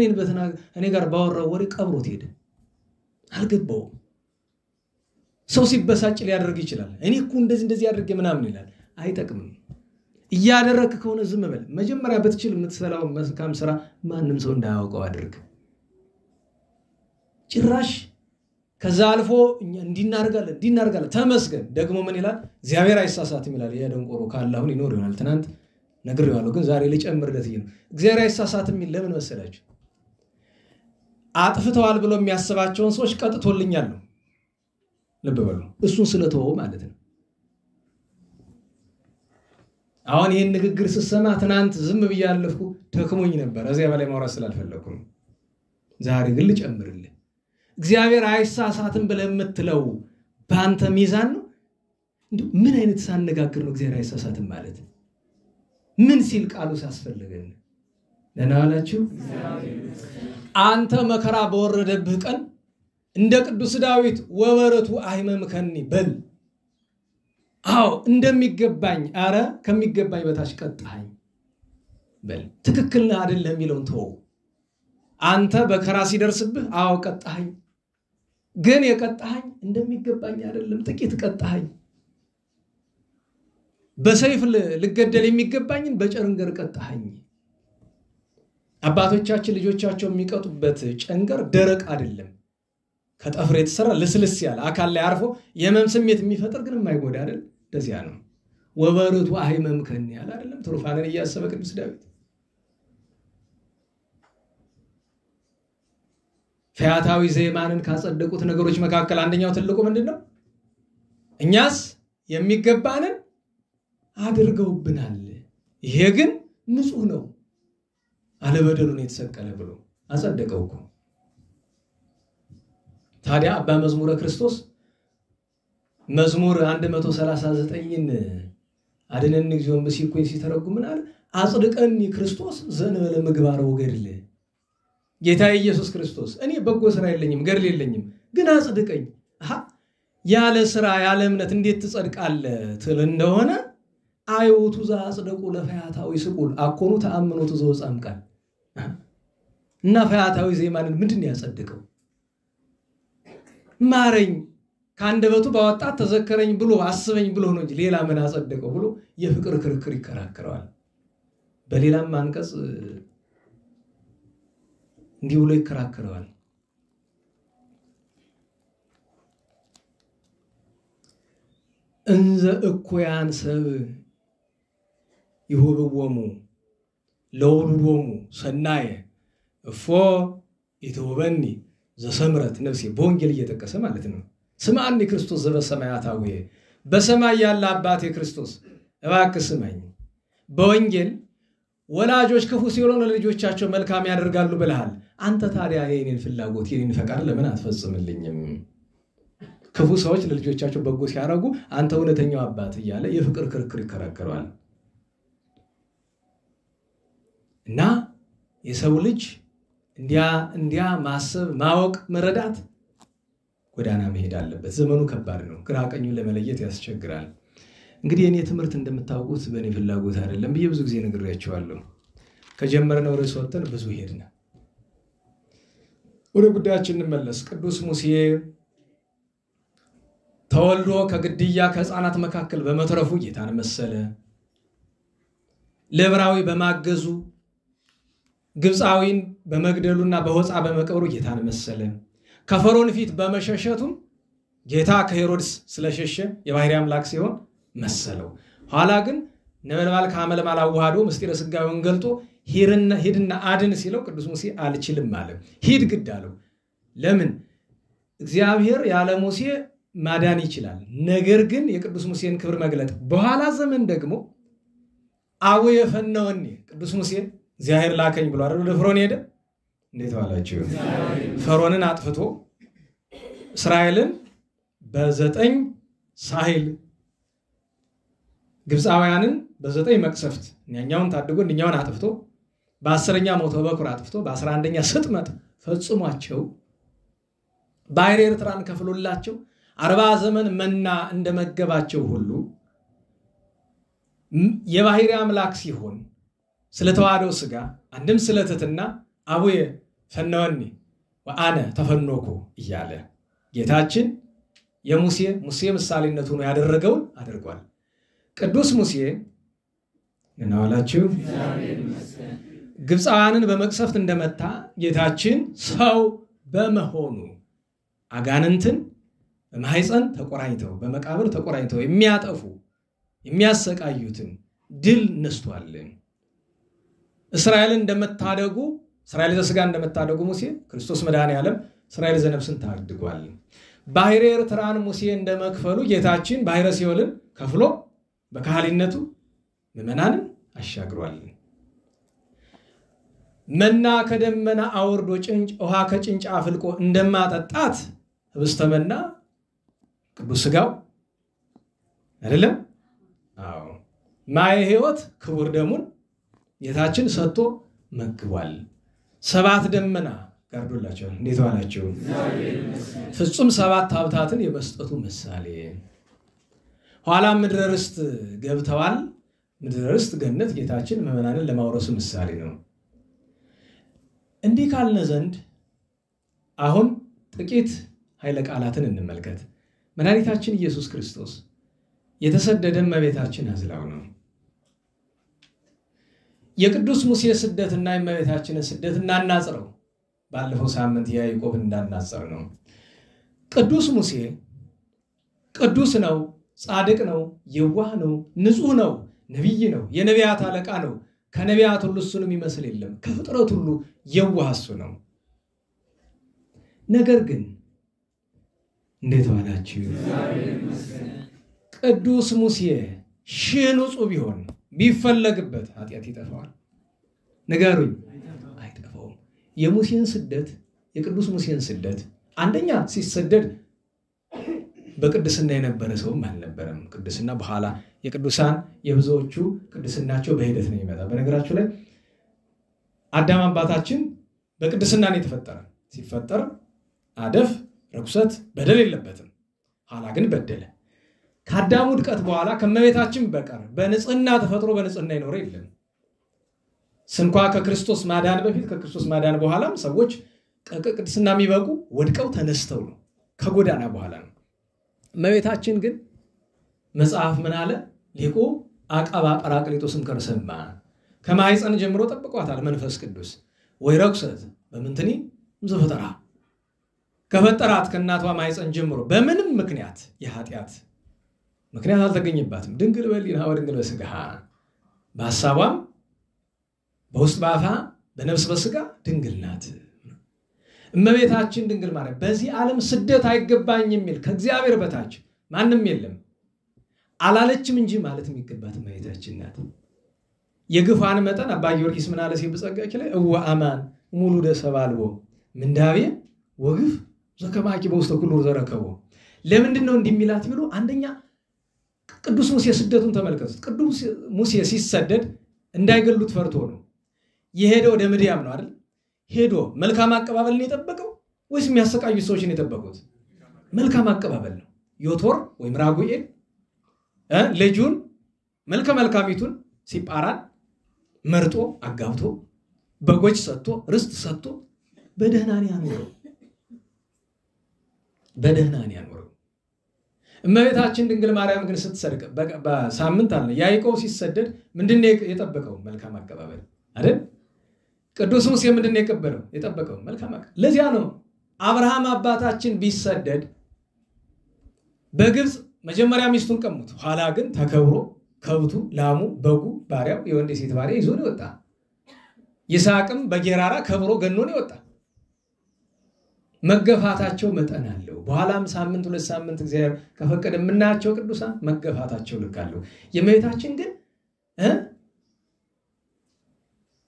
እኔ ጋር ባወራው ወሬ ቀብሮት ሄደ። አልገባውም። ሰው ሲበሳጭ ሊያደርግ ይችላል። እኔ እኮ እንደዚህ አድርጌ ምናምን ይላል። አይጠቅምም። እያደረክ ከሆነ ዝም በል። መጀመሪያ በትችል የምትሰራው መልካም ስራ ማንም ሰው እንዳያውቀው አድርግ። ጭራሽ ከዛ አልፎ እንዲናርጋለን ተመስገን። ደግሞ ምን ይላል? እግዚአብሔር አይሳሳትም ይላል። የደንቆሮ ካላሁን ይኖር ይሆናል። ትናንት ነግሬዋለሁ፣ ግን ዛሬ ልጨምርለት ነው። እግዚአብሔር አይሳሳትም የሚል ለምን መሰላችሁ? አጥፍተዋል ብሎ የሚያስባቸውን ሰዎች ቀጥቶልኛል ነው። ልብ በሉ። እሱን ስለተወው ማለት ነው። አሁን ይሄን ንግግር ስሰማ ትናንት ዝም ብያለሁ፣ ተክሞኝ ነበር። እዚያ በላይ ማውራት ስላልፈለኩ ነው። ዛሬ ግን ልጨምርልህ። እግዚአብሔር አይሳሳትም ብለህ የምትለው በአንተ ሚዛን ነው። እንደው ምን አይነት ሳነጋግር ነው እግዚአብሔር አይሳሳትም ማለት? ምን ሲል ቃሉ ሲያስፈልገን ደህና ዋላችሁ። አንተ መከራ በወረደብህ ቀን እንደ ቅዱስ ዳዊት ወበረቱ አይመምከኒ በል። አዎ እንደሚገባኝ፣ አረ ከሚገባኝ በታች ቀጣኸኝ በል። ትክክል አይደለም የሚለውን ተወው። አንተ በከራ ሲደርስብህ አዎ ቀጣኸኝ፣ ግን የቀጣኸኝ እንደሚገባኝ አይደለም፣ ጥቂት ቀጣኸኝ። በሰይፍ ልገደል የሚገባኝን በጨንገር ቀጣኸኝ። አባቶቻችን ልጆቻቸው የሚቀጡበት ጨንገር ደረቅ አይደለም፣ ከጠፍር የተሰራ ልስልስ ያለ አካል ላይ አርፎ የመም ስሜት የሚፈጥር ግን የማይጎዳ አይደል? እንደዚያ ነው። ወበረቱ አይመምከኒ ያለ አይደለም? ትሩፋንን እያሰበ ቅዱስ ዳዊት ፈያታዊ ዘየማንን ካጸደቁት ነገሮች መካከል አንደኛው ትልቁ ምንድነው? እኛስ የሚገባንን አድርገውብናል፣ ይሄ ግን ንጹህ ነው፣ አለበደሉን የተሰቀለ ብሎ አጸደቀው እኮ። ታዲያ አባ መዝሙረ ክርስቶስ መዝሙር 139ን አድነን እግዚኦ ምስኩኝ ሲተረጉምናል። አጽድቀኒ ክርስቶስ ዘንበለ ምግባር ወገድል። ጌታ ኢየሱስ ክርስቶስ እኔ በጎ ስራ የለኝም ገድል የለኝም፣ ግን አጽድቀኝ። ያለ ስራ ያለ እምነት እንዴት ትጸድቃለህ ትል እንደሆነ አይውቱ ዘአጽደቁ ለፈያታዊ ስቁል አኮኑ ተአምኖቱ ዘወጻም ቃል እና ፈያታዊ ዘየማንን ምንድን ያጸድቀው? ማረኝ ከአንደበቱ ባወጣት ተዘከረኝ ብሎ አስበኝ ብሎ ነው እንጂ ሌላ ምን አጸደቀው ብሎ የፍቅር ክርክር ይከራከራል። በሌላም አንቀጽ እንዲህ ብሎ ይከራከራል። እንዘ እኩያን ሰብ ይሁብዎሙ ለውሉዶሙ ሰናየ እፎ ይተውበኒ ዘሰምረት ነፍሴ። በወንጌል እየተጠቀሰ ማለት ነው። ስማኒ ክርስቶስ ዘበሰማያት አቡየ፣ በሰማይ ያለ አባቴ ክርስቶስ እባክህ ስማኝ። በወንጌል ወላጆች ክፉ ሲሆኑ ለልጆቻቸው መልካም ያደርጋሉ ብለሃል። አንተ ታዲያ የኔን ፍላጎት የኔን ፈቃድ ለምን አትፈጽምልኝም? ክፉ ሰዎች ለልጆቻቸው በጎ ሲያደርጉ አንተ እውነተኛው አባት እያለ የፍቅር ክርክር ይከራከራል። እና የሰው ልጅ እንዲያ ማሰብ፣ ማወቅ፣ መረዳት ጎዳና መሄድ አለበት። ዘመኑ ከባድ ነው። ግራ ቀኙን ለመለየት ያስቸግራል። እንግዲህ እኔ ትምህርት እንደምታውቁት በእኔ ፍላጎት አይደለም ብዬ ብዙ ጊዜ ነግሬያቸዋለሁ። ከጀመርነው ርዕስ ወጥተን ብዙ ሄድን። ወደ ጉዳያችን እንመለስ። ቅዱስ ሙሴ ተወልዶ ከግድያ ከሕፃናት መካከል በመትረፉ ጌታን መሰለ። ለዕብራዊ በማገዙ ግብፃዊን በመግደሉና በሆፃ በመቀበሩ ጌታን መሰለ። ከፈርዖን ፊት በመሸሸቱም ጌታ ከሄሮድስ ስለሸሸ የባሕርይ አምላክ ሲሆን መሰለው። ኋላ ግን ነበልባል ከሐመልማል አዋህዶ ምስጢረ ሥጋዌውን ገልጦ ሂድና አድን ሲለው ቅዱስ ሙሴ አልችልም አለ። ሂድ ግድ አለው። ለምን? እግዚአብሔር ያለ ሙሴ ማዳን ይችላል። ነገር ግን የቅዱስ ሙሴን ክብር መግለጥ በኋላ ዘመን ደግሞ አቡየ ፈነወኒ ቅዱስ ሙሴ እግዚአብሔር ላከኝ ብሎ አይደል ወደ ፈርዖን ሄደ። እንዴት ዋላችሁ? ፈርዖንን አጥፍቶ እስራኤልን በ9 ሳህል ግብፃውያንን በ9 መቅሰፍት እኛኛውን ታድጎ እንደኛውን አጥፍቶ በ10ኛ ሞተ በኩር አጥፍቶ በ11ኛ ስጥመት ፈጽሟቸው ባሕረ ኤርትራን ከፍሎላቸው 40 ዘመን መና እንደመገባቸው ሁሉ የባሕርይ አምላክ ሲሆን ስለተዋህደው ሥጋ አንድም ስለትትና አቡየ ፈነወኒ ወአነ ተፈኖኩ እያለ ጌታችን ሙሴ ምሳሌነቱ ነው ያደረገውን አድርጓል። ቅዱስ ሙሴ እናዋላችሁ ግብፃውያንን በመቅሰፍት እንደመታ ጌታችን ሰው በመሆኑ አጋንንትን በማህፀን ተቆራኝተው በመቃብር ተቆራኝተው የሚያጠፉ የሚያሰቃዩትን ድል ነስቷል። እስራኤልን እንደመታደጉ እስራኤል ዘሥጋ እንደመታደጉ ሙሴ ክርስቶስ መድኃኔ ዓለም እስራኤል ዘነፍስን ታድጓል። ባሕረ ኤርትራን ሙሴ እንደመክፈሉ ጌታችን ባሕረ ሲኦልን ከፍሎ በካህሊነቱ ምዕመናንን አሻግሯል። መና ከደመና አውርዶ ውሃ ከጭንጫ አፍልቆ እንደማጠጣት ህብስተ መና ቅዱስ ሥጋው አይደለም? አዎ ማየ ሕይወት ክቡር ደሙን ጌታችን ሰጥቶ መግቧል። 7 ደመና ጋርዶላቸዋል። እንዴት ዋላችሁ? ፍጹም 7 ሀብታትን የመስጠቱ ምሳሌ። ኋላ ምድረ ርስት ገብተዋል። ምድረ ርስት ገነት ጌታችን ምዕመናንን ለማውረሱ ምሳሌ ነው። እንዲህ ካልነ ዘንድ አሁን ጥቂት ኃይለ ቃላትን እንመልከት። መድኃኒታችን ኢየሱስ ክርስቶስ የተሰደደ እመቤታችን አዝላው ነው። የቅዱስ ሙሴ ስደትና የእመቤታችንን ስደት እናናጽረው። ባለፈው ሳምንት ያዕቆብን እንዳናጽር ነው። ቅዱስ ሙሴ ቅዱስ ነው፣ ጻድቅ ነው፣ የዋህ ነው፣ ንጹህ ነው፣ ነቢይ ነው፣ የነቢያት አለቃ ነው። ከነቢያት ሁሉ እሱን የሚመስል የለም። ከፍጥረት ሁሉ የዋህ እሱ ነው። ነገር ግን እንዴት ዋላችሁ? ቅዱስ ሙሴ ንጹህ ቢሆን ቢፈለግበት ኃጢአት ይጠፋዋል? ንገሩኝ። አይጠፋውም። የሙሴን ስደት የቅዱስ ሙሴን ስደት አንደኛ ሲሰደድ በቅድስና የነበረ ሰውም አልነበረም። ቅድስና በኋላ የቅዱሳን የብዙዎቹ ቅድስናቸው በሂደት ነው የሚመጣ። በነገራችሁ ላይ አዳም አባታችን በቅድስና ነው የተፈጠረ። ሲፈጠር አደፍ ርኩሰት በደል የለበትም። ኋላ ግን በደለ። ከአዳም ውድቀት በኋላ ከመቤታችን በቀር በንጽህና ተፈጥሮ በንጽህና ይኖር የለም። ስንኳ ከክርስቶስ ማዳን በፊት ከክርስቶስ ማዳን በኋላም ሰዎች ቅድስና የሚበቁ ወድቀው ተነስተው ነው፣ ከጎዳና በኋላ ነው። መቤታችን ግን መጽሐፍ ምን አለ? ሊቁ አቀባ ጰራቅሊጦስም ከርሰማ ከማኅፀን ጀምሮ ጠብቋታል መንፈስ ቅዱስ ወይ ረኩሰት በምንትኒ ዘፈጠራ ከፈጠራት ከእናቷ ማኅፀን ጀምሮ በምንም ምክንያት የኃጢአት ምክንያት አልተገኘባትም። ድንግል በሕሊና ወድንግል በሥጋ በሐሳቧም በውስጥ በአፋ በነፍስ በሥጋ ድንግል ናት። እመቤታችን ድንግል ማርያም በዚህ ዓለም ስደት አይገባኝ የሚል ከእግዚአብሔር በታች ማንም የለም አላለችም እንጂ ማለት የሚገባት እመቤታችን ናት። የግፋን መጠን አባ ጊዮርጊስ ምን አለ ሲብጸጋች ላይ እወ አማን ሙሉ ደሰባልቦ ምንዳቤ ወግፍ ዘከማኪ በውስተ ኩሉ ዘረከቦ። ለምንድን ነው እንዲሚላት ብሎ አንደኛ ቅዱስ ሙሴ ስደቱን ተመልከቱት። ቅዱስ ሙሴ ሲሰደድ እንዳይገሉት ፈርቶ ነው የሄደው። ወደ ምድያም ነው አይደል? ሄዶ መልካም አቀባበል ነው የጠበቀው ወይስ የሚያሰቃዩት ሰዎችን የጠበቁት? መልካም አቀባበል ነው። ዮቶር ወይም ራጉኤል ልጁን መልከ መልካሚቱን ሲጳራን መርጦ አጋብቶ በጎች ሰጥቶ ርስት ሰጥቶ በደህናን ያኖረው። እመቤታችን ድንግል ማርያም ግን ስትሰድቅ በሳምንት አለ ያዕቆብ ሲሰደድ ምንድነው የጠበቀው? መልካም አቀባበል አይደል? ቅዱስ ሙሴ ምንድነው የጠበቀው? መልካም አቀባበል። ለዚያ ነው አብርሃም አባታችን ቢሰደድ በግብፅ መጀመሪያ ሚስቱን ቀሙት፣ ኋላ ግን ተከብሮ ከብቱ፣ ላሙ፣ በጉ፣ ባሪያው የወንድ ሴት ባሪያ ይዞ ነው የወጣ። ይስሐቅም በጌራራ ከብሮ ገኖ ነው የወጣ። መገፋታቸው መጠን አለው። በኋላም ሳምንት 2 ሳምንት እግዚአብሔር ከፈቀደ የምናያቸው ቅዱሳን መገፋታቸው ልክ አለው። የእመቤታችን ግን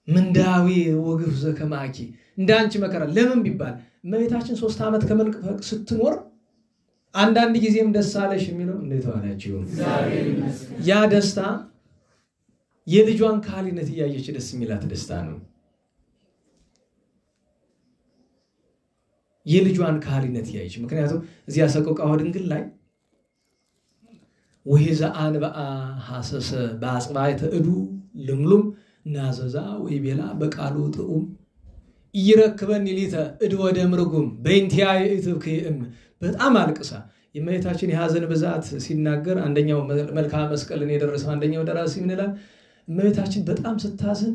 ምንዳዊ ወግፍ ዘከማኪ እንዳንቺ መከራ ለምን ቢባል እመቤታችን 3 ዓመት ከመንቀቅ ስትኖር አንዳንድ ጊዜም ደስ አለሽ የሚለው እንዴት ዋላችሁ ያ ደስታ የልጇን ካህሊነት እያየች ደስ የሚላት ደስታ ነው። የልጇን ካህሊነት እያየች ምክንያቱም እዚያ ሰቆቃወ ድንግል ላይ ወይዛ አንበአ ሐሰሰ በአጽባይተ እዱ ልምሉም ናዘዛ ወይ ቤላ በቃሉ ጥኡም ይረክበን ሊተ እድ ወደ ምርጉም በእንቲያ የኢትብከም በጣም አልቅሳ የእመቤታችን የሐዘን ብዛት ሲናገር አንደኛው መልክዓ መስቀልን የደረሰው አንደኛው ደራሲ ምን ይላል? እመቤታችን በጣም ስታዝን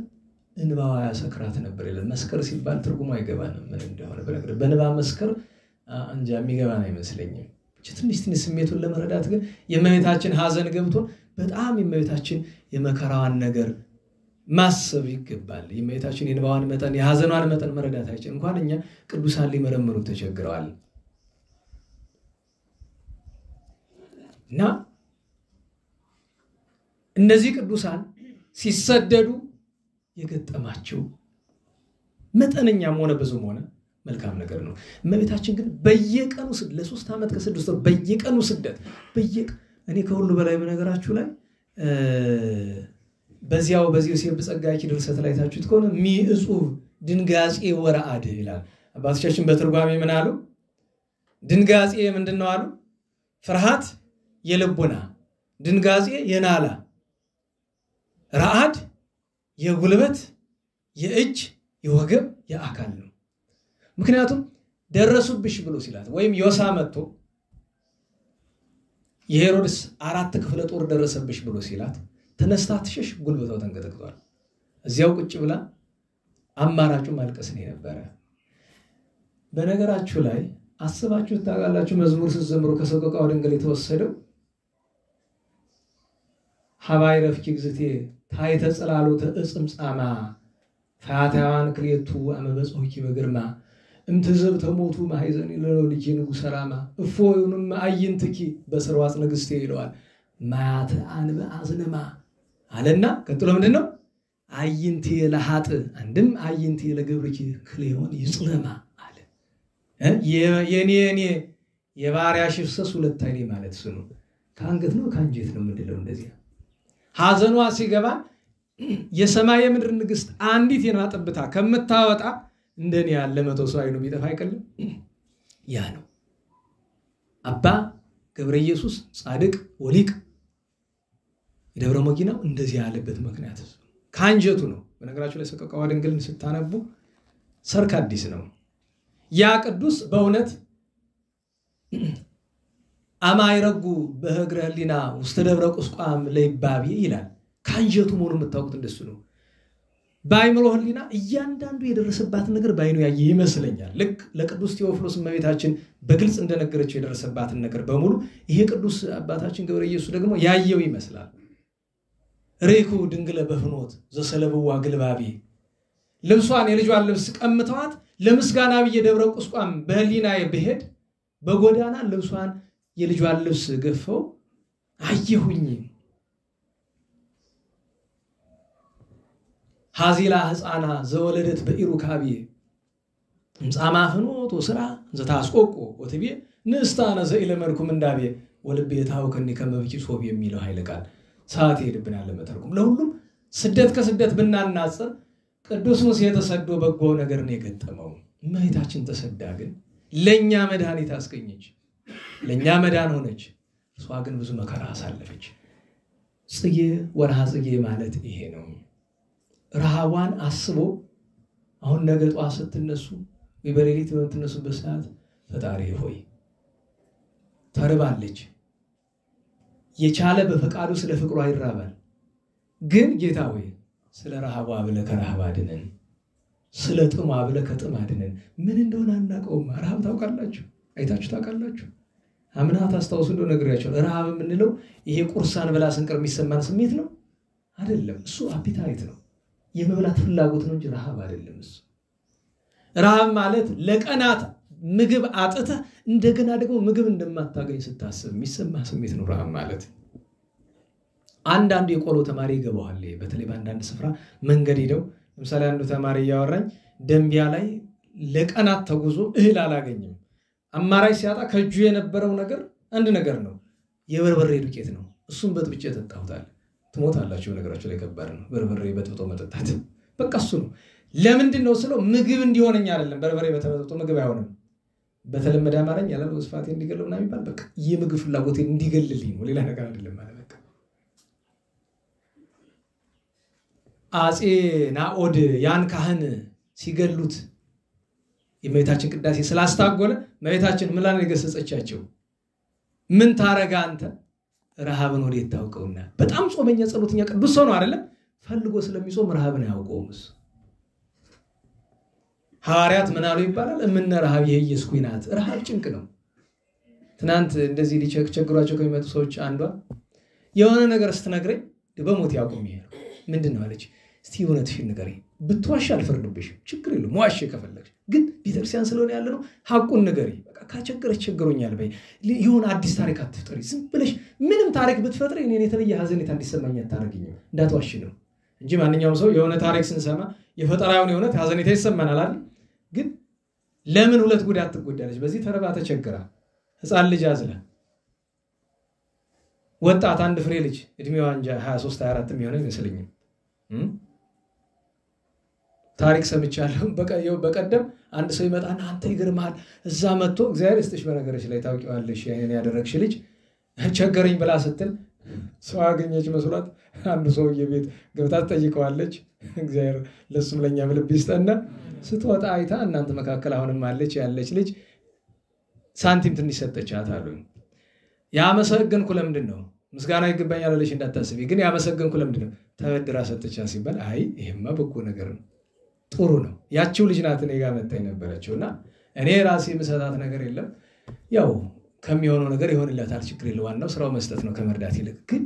እንባዋ ያሰክራት ነበር ይላል። መስከር ሲባል ትርጉሙ አይገባንም ምን እንደሆነ በነገር በንባ መስከር እንጃ የሚገባን አይመስለኝም። ትንሽ ስሜቱን ለመረዳት ግን የእመቤታችን ሐዘን ገብቶ በጣም የእመቤታችን የመከራዋን ነገር ማሰብ ይገባል። የእመቤታችን የንባዋን መጠን የሐዘኗን መጠን መረዳት አይችል እንኳን እኛ ቅዱሳን ሊመረምሩ ተቸግረዋል። እና እነዚህ ቅዱሳን ሲሰደዱ የገጠማቸው መጠነኛም ሆነ ብዙም ሆነ መልካም ነገር ነው። እመቤታችን ግን በየቀኑ ለ3 ዓመት ከ6 ወር በየቀኑ ስደት እኔ ከሁሉ በላይ በነገራችሁ ላይ በዚያው ዮሴፍ በጸጋኪ ድርሰት ላይ ታችሁት ከሆነ ሚዕጹብ ድንጋጼ ወረአድ ይላል። አባቶቻችን በትርጓሜ ምን አሉ? ድንጋጼ ምንድነው አሉ? ፍርሃት የልቡና፣ ድንጋጼ የናላ፣ ረአድ የጉልበት፣ የእጅ፣ የወገብ፣ የአካል ነው። ምክንያቱም ደረሱብሽ ብሎ ሲላት ወይም ዮሳ መጥቶ የሄሮድስ 4 ክፍለ ጦር ደረሰብሽ ብሎ ሲላት ተነስታ ትሸሽ ጉልበቷ ተንቀጠቅጧል። እዚያው ቁጭ ብላ አማራጩ ማልቀስ ነው የነበረ። በነገራችሁ ላይ አስባችሁ ታውቃላችሁ? መዝሙር ስትዘምሩ ከሰቆቃወ ድንግል የተወሰደው ሀባይ ረፍኪ ግዝቴ ታይተ ጽላሎተ እጽምጻማ ፈያታዋን ክሌቱ አመበጽሁኪ በግርማ እምትዘብ ተሞቱ ማይዘን ለለው ልጅ ንጉሥ ሰላማ እፎዩንም አይንትኪ በስርዋጽ ንግስቴ ይለዋል። ማያተ አንበ አዝነማ አለና ቀጥሎ ምንድነው? አይንቴ ለሃጥ አንድም አይንቴ ለገብርኪ ክሌሆን ይጽለማ አለ። የኔ የባሪያሽ ፍሰስ 2 አይኔ ማለት ስኑ ካንገት ነው ካንጀት ነው ምንድነው? እንደዚህ ሐዘኗ ሲገባ የሰማይ ምድር ንግስት አንዲት የና ጠብታ ከምታወጣ እንደኔ ያለ 100 ሰው አይኑ ቢጠፋ አይቀልም። ያ ነው አባ ገብረ ኢየሱስ ጻድቅ ወሊቅ የደብረ ሞጊናው እንደዚህ ያለበት ምክንያት ካንጀቱ ነው። በነገራችሁ ላይ ሰቆቃወ ድንግልን ስታነቡ ሰርክ አዲስ ነው። ያ ቅዱስ በእውነት አማይረጉ በእግረ ህሊና ውስጥ ደብረ ቁስቋም ለይባቢ ይላል። ካንጀቱ መሆኑን የምታውቁት እንደሱ ነው። በአይምሮ ህሊና እያንዳንዱ የደረሰባትን ነገር በአይኑ ያየ ይመስለኛል። ልክ ለቅዱስ ቴዎፍሎስ እመቤታችን በግልጽ እንደነገረችው የደረሰባትን ነገር በሙሉ ይሄ ቅዱስ አባታችን ገብረ ኢየሱስ ደግሞ ያየው ይመስላል። ሬኩ ድንግለ በፍኖት ዘሰለብዋ ግልባቢ ልብሷን የልጇን ልብስ ቀምተዋት ለምስጋና ብዬ ደብረ ቁስቋም በህሊናዬ ብሄድ በጎዳና ልብሷን የልጇን ልብስ ገፈው አየሁኝ። ሐዚላ ህፃና ዘወለደት በኢሩካቢ እንጻማ ፍኖት ወስራ ዘታስቆቆ ወትቤ ንስታነ ዘኢለመልኩም እንዳቤ ወልቤ ታውከኒ ከመብኪ ሶብ የሚለው ኃይለ ቃል ሰዓት ይሄድብናል ለመተርጎም። ለሁሉም ስደት ከስደት ብናናጽር ቅዱስ ሙሴ የተሰዶ በጎ ነገር ነው የገጠመው። እመቤታችን ተሰዳ ግን ለኛ መድኃኒት አስገኘች፣ ለኛ መዳን ሆነች። እሷ ግን ብዙ መከራ አሳለፈች። ጽጌ ወርሃ ጽጌ ማለት ይሄ ነው። ረሃዋን አስቦ አሁን ነገ ጧት ስትነሱ ወይ በሌሊት በምትነሱበት ሰዓት ፈጣሪ ሆይ ተርባለች፣ የቻለ በፈቃዱ ስለ ፍቅሩ አይራባል። ግን ጌታ ሆይ ስለ ረሃቧ ብለህ ከረሃብ አድነን፣ ስለ ጥሟ ብለህ ከጥም አድነን። ምን እንደሆነ አናውቀውም። ረሃብ ታውቃላችሁ? አይታችሁ ታውቃላችሁ? አምና ታስታውሱ እንደው ነግሬያችኋለሁ። ረሃብ የምንለው ይሄ ቁርሳን በላ ስንቀር የሚሰማን ስሜት ነው አይደለም። እሱ አፒታይት ነው፣ የመብላት ፍላጎት ነው እንጂ ረሃብ አይደለም። እሱ ረሃብ ማለት ለቀናት ምግብ አጥተህ እንደገና ደግሞ ምግብ እንደማታገኝ ስታስብ የሚሰማ ስሜት ነው ረሃብ ማለት። አንዳንዱ የቆሎ ተማሪ ይገባዋል። በተለይ በአንዳንድ ስፍራ መንገድ ሄደው ለምሳሌ አንዱ ተማሪ እያወራኝ ደንቢያ ላይ ለቀናት ተጉዞ እህል አላገኝም። አማራጭ ሲያጣ ከእጁ የነበረው ነገር አንድ ነገር ነው፣ የበርበሬ ዱቄት ነው። እሱን በጥብጬ ጠጣሁታል። ትሞታላችሁ፣ ነገራችሁ ላይ ከባድ ነው። በርበሬ በጥብጦ መጠጣት በቃ እሱ ነው። ለምንድን ነው ስለው ምግብ እንዲሆነኝ አይደለም። በርበሬ በተበጥጦ ምግብ አይሆንም። በተለመደ አማርኛ ያለው ወስፋቴ እንዲገለው ምናምን ይባል፣ በቃ የምግብ ፍላጎቴ እንዲገልልኝ ነው፣ ሌላ ነገር አይደለም ማለት በቃ። አፄ ናኦድ ያን ካህን ሲገሉት የእመቤታችን ቅዳሴ ስላስታጎለ እመቤታችን ምን ላይ ገሰጸቻቸው? ምን ታረጋ አንተ ረሃብን ወዴት ታውቀውና? በጣም ጾመኛ ጸሎተኛ ቅዱስ ሰው ነው አይደለም? ፈልጎ ስለሚጾም ረሃብን አያውቀውም እሱ። ሐዋርያት ምን አሉ ይባላል? እምነ ረሃብ የኢየሱስ ናት። ረሃብ ጭንቅ ነው። ትናንት እንደዚህ ሊቸግሯቸው ከሚመጡ ሰዎች አንዷ የሆነ ነገር ስትነግረኝ በሞት ያቆም ይሄ ነው። ምንድነው አለች። እስቲ እውነትሽን ንገሪኝ፣ ብትዋሽ አልፈርድብሽም፣ ችግር የለውም ዋሽ ከፈለግሽ፣ ግን ቤተክርስቲያን ስለሆነ ያለ ነው ሐቁን ንገሪ። በቃ ካቸገረሽ ቸግሮኛል በይ። ይሁን አዲስ ታሪክ አትፍጠሪ። ዝም ብለሽ ምንም ታሪክ ብትፈጥሪ እኔን የተለየ ሐዘኔታ እንዲሰማኝ አታረጊኝም፣ እንዳትዋሽ ነው እንጂ ማንኛውም ሰው የሆነ ታሪክ ስንሰማ የፈጠራውን የሆነ ሐዘኔታ ይሰማናል አይደል? ግን ለምን ሁለት ጉዳት ትጎዳለች? በዚህ ተረባ ተቸግራ ህፃን ልጅ አዝላ ወጣት አንድ ፍሬ ልጅ እድሜዋ እንጃ 23 24 የሚሆነ ይመስልኛል። ታሪክ ሰምቻለሁ። በቀደም አንድ ሰው ይመጣና አንተ ይገርምሃል እዛ መጥቶ እግዚአብሔር ይስጥሽ በነገርሽ ላይ ታውቂዋለሽ ያኔ ያደረግሽ ልጅ ቸገረኝ ብላ ስትል ሰው አገኘች መስሏት አንዱ ሰውዬ ቤት ገብታ ትጠይቀዋለች። እግዚአብሔር ለሱም ለኛም ልብ ይስጠና። ስትወጣ አይታ እናንተ መካከል አሁንም አለች ያለች ልጅ ሳንቲም ትንሽ ሰጠቻት አሉኝ። ያመሰገንኩ ለምንድን ነው? ምስጋና ይገባኛል አለሽ እንዳታስቢ፣ ግን ያመሰገንኩ ለምንድን ነው? ተበድራ ሰጠቻት ሲባል አይ ይሄማ በጎ ነገር ነው፣ ጥሩ ነው። ያቺው ልጅ ናት እኔ ጋር መጣ የነበረችውና እኔ ራሴ የምሰጣት ነገር የለም። ያው ከሚሆነው ነገር ይሆንላታል፣ ችግር የለው። ዋናው ስራው መስጠት ነው ከመርዳት ይልቅ። ግን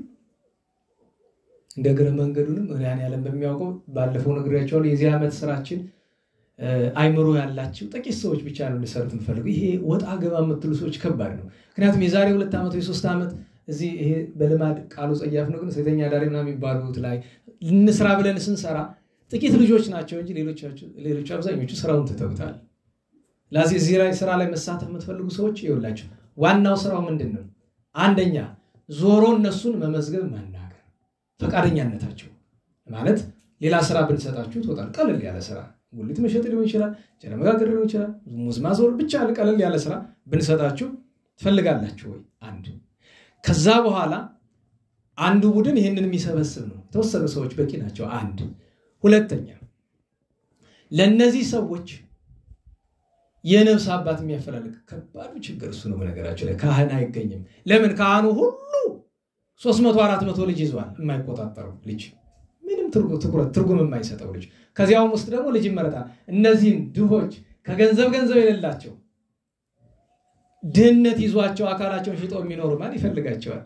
እንደ እግረ መንገዱንም ያን ያለም በሚያውቀው ባለፈው ነግሬያቸዋለሁ። የዚህ ዓመት ስራችን አይምሮ ያላችሁ ጥቂት ሰዎች ብቻ ነው እንድሰሩት እንፈልጉ። ይሄ ወጣ ገባ የምትሉ ሰዎች ከባድ ነው። ምክንያቱም የዛሬ 2 ዓመት ወይ 3 ዓመት እዚህ ይሄ በልማድ ቃሉ ጸያፍ ነው፣ ግን ሴተኛ ዳሪ ምናምን የሚባሉት ላይ እንስራ ብለን ስንሰራ ጥቂት ልጆች ናቸው እንጂ ሌሎች አብዛኞቹ ስራውን ትተውታል። ለዚህ እዚህ ላይ ስራ ላይ መሳተፍ የምትፈልጉ ሰዎች ይኸውላችሁ ዋናው ስራው ምንድነው? አንደኛ ዞሮ እነሱን መመዝገብ ማናገር፣ ፈቃደኛነታቸው ማለት ሌላ ስራ ብንሰጣችሁ ተወጣል። ቀለል ያለ ስራ ጉሊት መሸጥ ሊሆን ይችላል፣ ጀራ መጋገር ሊሆን ይችላል፣ ሙዝ ማዞር ብቻ ቀለል ያለ ስራ ብንሰጣችሁ ትፈልጋላችሁ ወይ? አንድ ከዛ በኋላ አንዱ ቡድን ይሄንን የሚሰበስብ ነው። ተወሰኑ ሰዎች በቂ ናቸው። አንድ ሁለተኛ ለነዚህ ሰዎች የነፍስ አባት የሚያፈላልግ ከባዱ ችግር እሱ ነው። በነገራችን ላይ ካህን አይገኝም። ለምን? ካህኑ ሁሉ 300 400 ልጅ ይዟል፣ የማይቆጣጠረው ልጅ፣ ምንም ትርጉም የማይሰጠው ልጅ። ከዚያውም ውስጥ ደግሞ ልጅ ይመረጣል። እነዚህን ድሆች ከገንዘብ የሌላቸው ድህነት ይዟቸው አካላቸውን ሽጠው የሚኖሩ ማን ይፈልጋቸዋል?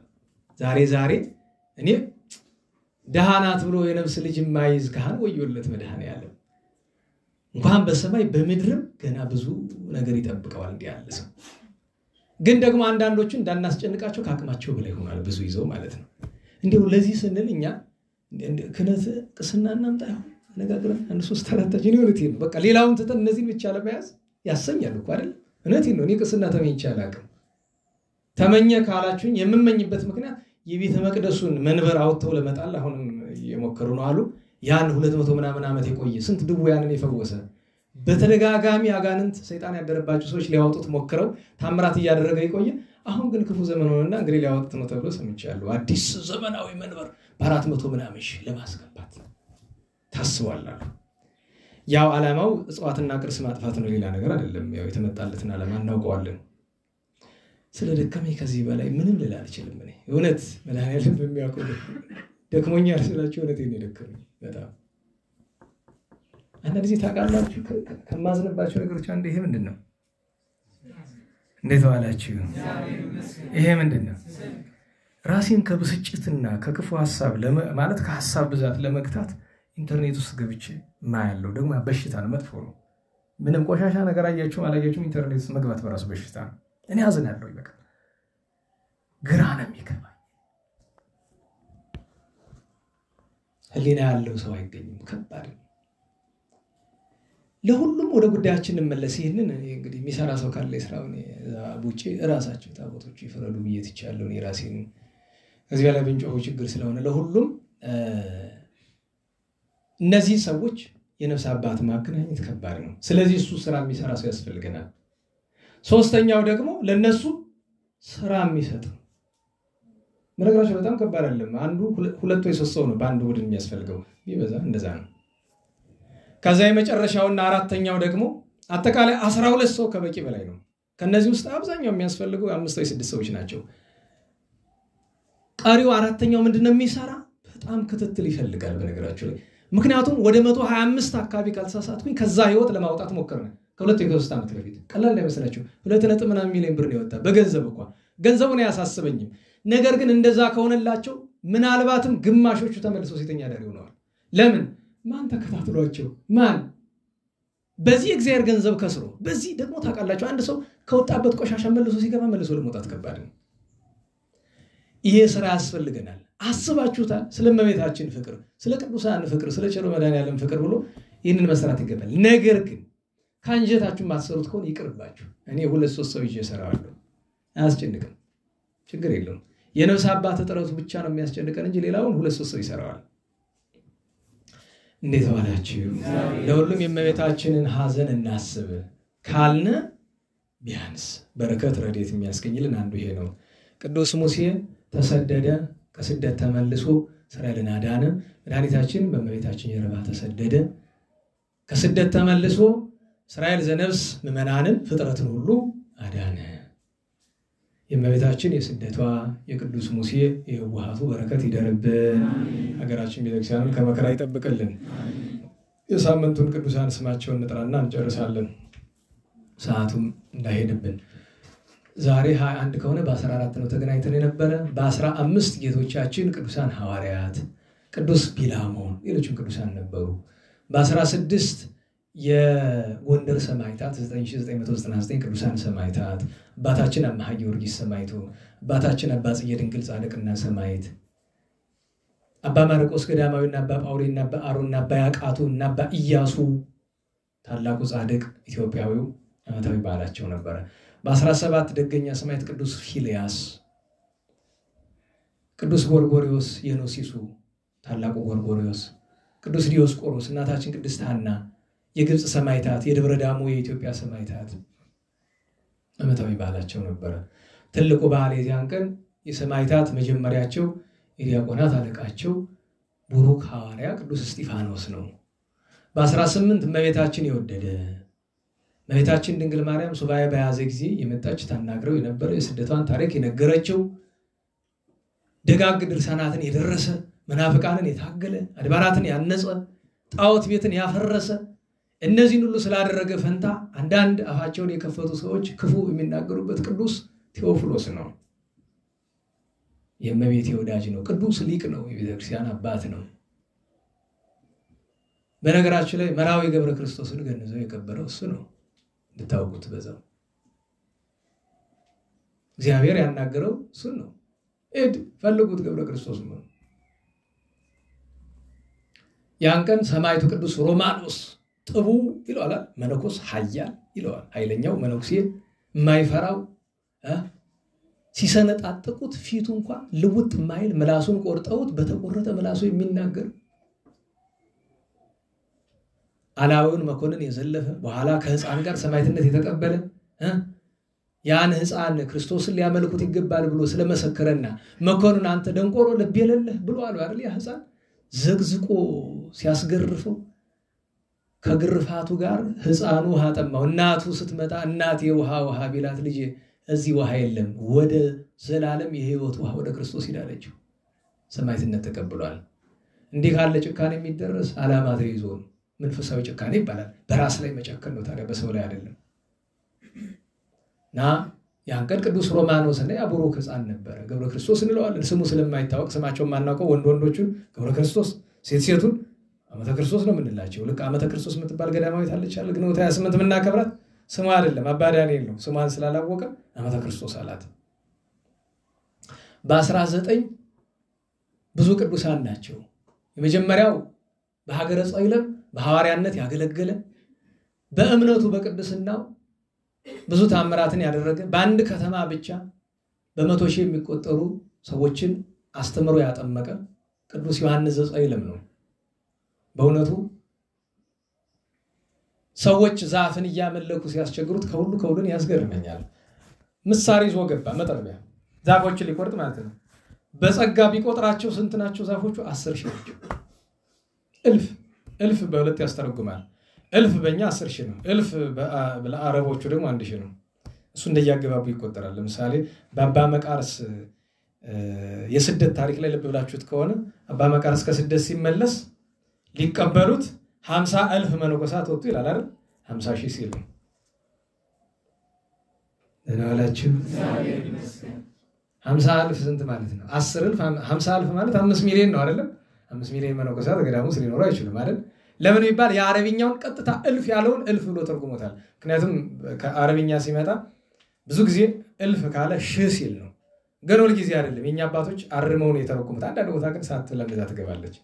ዛሬ እኔ ደሃናት ብሎ የነፍስ ልጅ የማይዝ ካህን ወዮለት መድኃኔዓለም። እንኳን በሰማይ በምድርም ገና ብዙ ነገር ይጠብቀዋል እንዲህ ያለ ሰው። ግን ደግሞ አንዳንዶቹ እንዳናስጨንቃቸው ከአቅማቸው በላይ ሆኗል፣ ብዙ ይዘው ማለት ነው። እንዲሁ ለዚህ ስንል እኛ ክህነት ቅስና እናምጣ ነጋግረን 1 3 4 ነው እውነቴን ነው። በቃ ሌላውን ትተን እነዚህን ብቻ ለመያዝ ያሰኛል እኮ አይደል? እውነቴን ነው። እኔ ቅስና ተመኝቼ አላውቅም። ተመኘ ካላችሁኝ የምመኝበት ምክንያት የቤተ መቅደሱን መንበር አውጥተው ለመጣል አሁንም የሞከሩ ነው አሉ። ያን 200 ምናምን ዓመት የቆየ ስንት ድውያንን የፈወሰ በተደጋጋሚ አጋንንት ሰይጣን ያደረባቸው ሰዎች ሊያወጡት ሞክረው ታምራት እያደረገ የቆየ አሁን ግን ክፉ ዘመን ሆነና እንግዲህ ሊያወጡት ነው ተብሎ ሰምቻለሁ። አዲስ ዘመናዊ መንበር በ400 ምናምን ሺህ ለማስገባት ታስቧል አሉ። ያው ዓላማው እጽዋትና ቅርስ ማጥፋት ነው፣ ሌላ ነገር አይደለም። ያው የተመጣለትን ዓላማ እናውቀዋለን። ስለደከመኝ ከዚህ በላይ ምንም ልል አልችልም። እኔ እውነት መድኃኒዓለም በሚያውቀው ደክሞኛል ስላችሁ እውነቴን ነው የደከመኝ በጣም። አንዳንድ ጊዜ ታውቃላችሁ ከማዝንባቸው ነገሮች አንዱ ይሄ ምንድን ነው? እንዴት ዋላችሁ? ይሄ ምንድን ነው? ራሴን ከብስጭትና ከክፉ ሐሳብ ማለት ከሐሳብ ብዛት ለመግታት ኢንተርኔት ውስጥ ገብቼ ማያለው። ደግሞ በሽታ ነው፣ መጥፎ ነው። ምንም ቆሻሻ ነገር አያችሁም አላያችሁም ኢንተርኔት ውስጥ መግባት በራሱ በሽታ ነው። እኔ አዝናለሁ። በቃ ግራ ነው የሚገባኝ። ህሊና ያለው ሰው አይገኝም። ከባድ ነው። ለሁሉም ወደ ጉዳያችን እንመለስ። ይህንን እንግዲህ የሚሰራ ሰው ካለ የስራውን ቡጪ እራሳቸው ታቦቶቹ ይፈረዱ ብዬ ትቻለሁ። እኔ ራሴን ከዚህ በላይ ብንጮህ ችግር ስለሆነ ለሁሉም እነዚህ ሰዎች የነፍስ አባት ማገናኘት ከባድ ነው። ስለዚህ እሱ ስራ የሚሰራ ሰው ያስፈልገናል። ሶስተኛው ደግሞ ለነሱ ስራ የሚሰጥ መረጋጋት በጣም ከባድ አይደለም። አንዱ ሁለት ወይ ሶስት ሰው ነው በአንድ ቡድን የሚያስፈልገው፣ ይበዛ እንደዛ ነው። ከዛ የመጨረሻውና አራተኛው ደግሞ አጠቃላይ 12 ሰው ከበቂ በላይ ነው። ከነዚህ ውስጥ አብዛኛው የሚያስፈልገው 5 ወይ 6 ሰዎች ናቸው። ቀሪው አራተኛው ምንድነው የሚሰራ? በጣም ክትትል ይፈልጋል በነገራችሁ ላይ። ምክንያቱም ወደ 125 አካባቢ ካልተሳሳትኩኝ ከዛ ህይወት ለማውጣት ሞከርነ ከሁለት የሶስት ዓመት በፊት። ቀላል እንዳይመስላችሁ 2.ምናምን ሚሊዮን ብር ነው የወጣ በገንዘብ እንኳን ገንዘቡን አያሳስበኝም። ነገር ግን እንደዛ ከሆነላቸው ምናልባትም ግማሾቹ ተመልሰው ሴተኛ አዳሪ ሆነዋል። ለምን? ማን ተከታትሏቸው? ማን በዚህ እግዚአብሔር ገንዘብ ከስሮ በዚህ ደግሞ ታውቃላችሁ አንድ ሰው ከወጣበት ቆሻሻ መልሶ ሲገባ መልሶ ለመውጣት ከባድ ነው። ይሄ ስራ ያስፈልገናል። አስባችሁታል? ስለ እመቤታችን ፍቅር፣ ስለ ቅዱሳን ፍቅር፣ ስለ ቸሩ መድኃኒዓለም ፍቅር ብሎ ይህንን መስራት ይገባል። ነገር ግን ካንጀታችሁ ማሰሩት ከሆነ ይቅርባችሁ። እኔ 2-3 ሰው ይዤ እሰራዋለሁ። አያስጨንቅም፣ ችግር የለውም። የነፍስ አባት ጥረቱ ብቻ ነው የሚያስጨንቀን እንጂ ሌላውን 2-3 ሰው ይሰራዋል። እንዴት ዋላችሁ? ለሁሉም የእመቤታችንን ሐዘን እናስብ ካልነ ቢያንስ በረከት ረድኤት የሚያስገኝልን አንዱ ይሄ ነው። ቅዱስ ሙሴ ተሰደደ፣ ከስደት ተመልሶ እስራኤልን አዳነ። መድኃኒታችን በእመቤታችን ጀርባ ተሰደደ፣ ከስደት ተመልሶ እስራኤል ዘነፍስ ምዕመናንን ፍጥረትን ሁሉ አዳነ። የእመቤታችን የስደቷ የቅዱስ ሙሴ የዋሃቱ በረከት ይደርብን። ሀገራችን ቤተክርስቲያንን ከመከራ ይጠብቅልን። የሳምንቱን ቅዱሳን ስማቸውን እንጥራና እንጨርሳለን፣ ሰዓቱም እንዳይሄድብን። ዛሬ 21 ከሆነ በ14 ነው ተገናኝተን የነበረ። በ15 ጌቶቻችን ቅዱሳን ሐዋርያት፣ ቅዱስ ቢላሞን፣ ሌሎችም ቅዱሳን ነበሩ። በ16 የጎንደር ሰማዕታት 9999 ቅዱሳን ሰማዕታት፣ አባታችን አምሃ ጊዮርጊስ ሰማዕቱ፣ አባታችን አባ ጽጌ ድንግል ጻድቅና ሰማዕት፣ አባ ማርቆስ ገዳማዊና አባ ጳውሊና አባ አሮንና አባ ያቃቱ እና አባ ኢያሱ ታላቁ ጻድቅ ኢትዮጵያዊው ዓመታዊ በዓላቸው ነበረ። በ17 ደገኛ ሰማዕት ቅዱስ ፊልያስ፣ ቅዱስ ጎርጎርዮስ የኖሲሱ ታላቁ ጎርጎርዮስ፣ ቅዱስ ዲዮስቆሮስ፣ እናታችን ቅድስት ሐና የግብጽ ሰማዕታት፣ የደብረ ዳሞ የኢትዮጵያ ሰማዕታት ዓመታዊ በዓላቸው ነበረ። ትልቁ በዓል የዚያን ቀን የሰማዕታት መጀመሪያቸው የዲያቆናት አለቃቸው ቡሩክ ሐዋርያ ቅዱስ እስጢፋኖስ ነው። በ18 እመቤታችን የወደደ እመቤታችን ድንግል ማርያም ሱባኤ በያዘ ጊዜ የመጣች ታናግረው የነበረ የስደቷን ታሪክ የነገረችው ደጋግ ድርሳናትን የደረሰ መናፍቃንን የታገለ አድባራትን ያነጸ ጣዖት ቤትን ያፈረሰ እነዚህን ሁሉ ስላደረገ ፈንታ አንዳንድ አፋቸውን የከፈቱ ሰዎች ክፉ የሚናገሩበት ቅዱስ ቴዎፍሎስ ነው። የእመቤቴ ወዳጅ ነው። ቅዱስ ሊቅ ነው። የቤተክርስቲያን አባት ነው። በነገራችን ላይ መራዊ ገብረ ክርስቶስን ገንዘው የከበረው እሱ ነው። እንድታውቁት በዛው እግዚአብሔር ያናገረው እሱ ነው። ፈልጉት ገብረ ክርስቶስ ነው። ያን ቀን ሰማዕቱ ቅዱስ ሮማኖስ ጥቡ ይለዋል፣ መነኮስ ኃያል ይለዋል። ኃይለኛው መነኩሴ የማይፈራው ሲሰነጣጥቁት ፊቱ እንኳን ልውጥ ማይል ምላሱን ቆርጠውት በተቆረጠ ምላሱ የሚናገር አላዊውን መኮንን የዘለፈ በኋላ ከህፃን ጋር ሰማዕትነት የተቀበለ ያን ህፃን ክርስቶስን ሊያመልኩት ይገባል ብሎ ስለመሰከረና መኮንን አንተ ደንቆሮ ልብ የሌለህ ብሎ አለው አይደል? ያ ህፃን ዘግዝቆ ሲያስገርፈው ከግርፋቱ ጋር ህፃኑ ውሃ ጠማው። እናቱ ስትመጣ እናቴ ውሃ ቢላት ልጄ እዚህ ውሃ የለም፣ ወደ ዘላለም የሕይወት ውሃ ወደ ክርስቶስ ሄዳለችው። ሰማዕትነት ተቀብሏል። እንዲህ ካለ ጭካኔ የሚደረስ ዓላማ ተይዞ ነው። መንፈሳዊ ጭካኔ ይባላል። በራስ ላይ መጨከን ነው ታዲያ፣ በሰው ላይ አይደለም። እና ያን ቀን ቅዱስ ሮማኖስ እና ያቡሩክ ሕፃን ነበረ። ገብረ ክርስቶስ እንለዋለን ስሙ ስለማይታወቅ፣ ስማቸውን ማናውቀው ወንዶቹን ገብረ ክርስቶስ፣ ሴቱን ዓመተ ክርስቶስ ነው የምንላቸው። ልክ ዓመተ ክርስቶስ የምትባል ገዳማዊት አለች አለ ግንቦት 28 የምናከብራት ስሟ አይደለም አባ ዳንኤል ነው። ስሟን ስላላወቀ ዓመተ ክርስቶስ አላት። በ19 ብዙ ቅዱሳን ናቸው። የመጀመሪያው በሀገረ ጸይለም በሐዋርያነት ያገለገለ በእምነቱ በቅድስናው ብዙ ታምራትን ያደረገ በአንድ ከተማ ብቻ በመቶ ሺህ የሚቆጠሩ ሰዎችን አስተምሮ ያጠመቀ ቅዱስ ዮሐንስ ዘጸይለም ነው። በእውነቱ ሰዎች ዛፍን እያመለኩ ሲያስቸግሩት ከሁሉን ያስገርመኛል። ምሳር ይዞ ገባ፣ መጥረቢያ ዛፎችን ሊቆርጥ ማለት ነው። በጸጋ ቢቆጥራቸው ስንት ናቸው ዛፎቹ? 10 ሺህ ናቸው። እልፍ በሁለት ያስተረጉማል። እልፍ በእኛ 10 ሺህ ነው። እልፍ ለአረቦቹ ደግሞ 1 ሺህ ነው። እሱ እንደያገባቡ ይቆጠራል። ለምሳሌ በአባ መቃርስ የስደት ታሪክ ላይ ልብ ብላችሁት ከሆነ አባ መቃርስ ከስደት ሲመለስ ሊቀበሉት 50,000 መነኮሳት ወጡ ይላል አይደል? 50 ሺህ ሲል ነው። እናላችሁ 50,000 ስንት ማለት ነው? 10,000 50,000 ማለት 5 ሚሊዮን ነው አይደለም? 5 ሚሊዮን መነኮሳት ገዳሙ ውስጥ ሊኖሩ አይችሉም አይደል? ለምን ይባል? የአረብኛውን ቀጥታ እልፍ ያለውን እልፍ ብሎ ተርጉሞታል። ምክንያቱም ከአረብኛ ሲመጣ ብዙ ጊዜ እልፍ ካለ ሺህ ሲል ነው። ግን ሁል ጊዜ አይደለም። የኛ አባቶች አርመው ነው የተረጉሙት። አንዳንድ ቦታ ግን ሳትለምዳ ትገባለች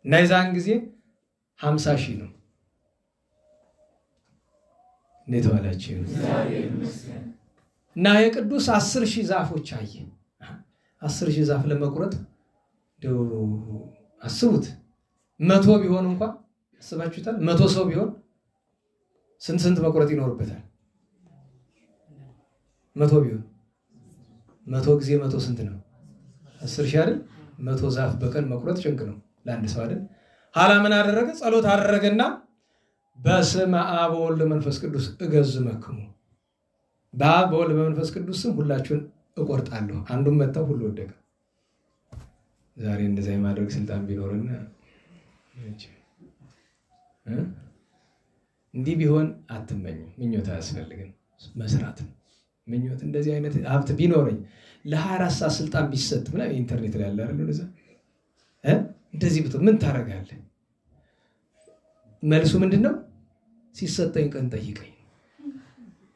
እና የዛን ጊዜ 50 ሺህ ነው። እንዴት ዋላችሁ? እና የቅዱስ 10 ሺህ ዛፎች አየ። 10 ሺህ ዛፍ ለመቁረጥ አስቡት። 100 ቢሆን እንኳን አስባችሁታል? 100 ሰው ቢሆን ስንት መቁረጥ ይኖርበታል? 100 ቢሆን 100 ጊዜ 100 ስንት ነው? 10 ሺህ አይደል? 100 ዛፍ በቀን መቁረጥ ጭንቅ ነው ለአንድ ሰው አይደል? ኋላ ምን አደረገ? ጸሎት አደረገና በስመ አብ ወወልድ መንፈስ ቅዱስ እገዝመክሙ፣ በአብ በወልድ በመንፈስ ቅዱስ ስም ሁላችሁን እቆርጣለሁ። አንዱን መጣው፣ ሁሉ ወደቀ። ዛሬ እንደዛ የማድረግ ስልጣን ቢኖርና እንዲህ ቢሆን አትመኙ። ምኞት አያስፈልግም፣ መስራት ነው ምኞት። እንደዚህ አይነት ሀብት ቢኖረኝ ለ24 ሰዓት ስልጣን ቢሰጥ ምና ኢንተርኔት ላይ ያለ አይደል? እንደዚህ ብትሆን ምን ታደርጋለህ? መልሱ ምንድነው? ሲሰጠኝ ቀን ጠይቀኝ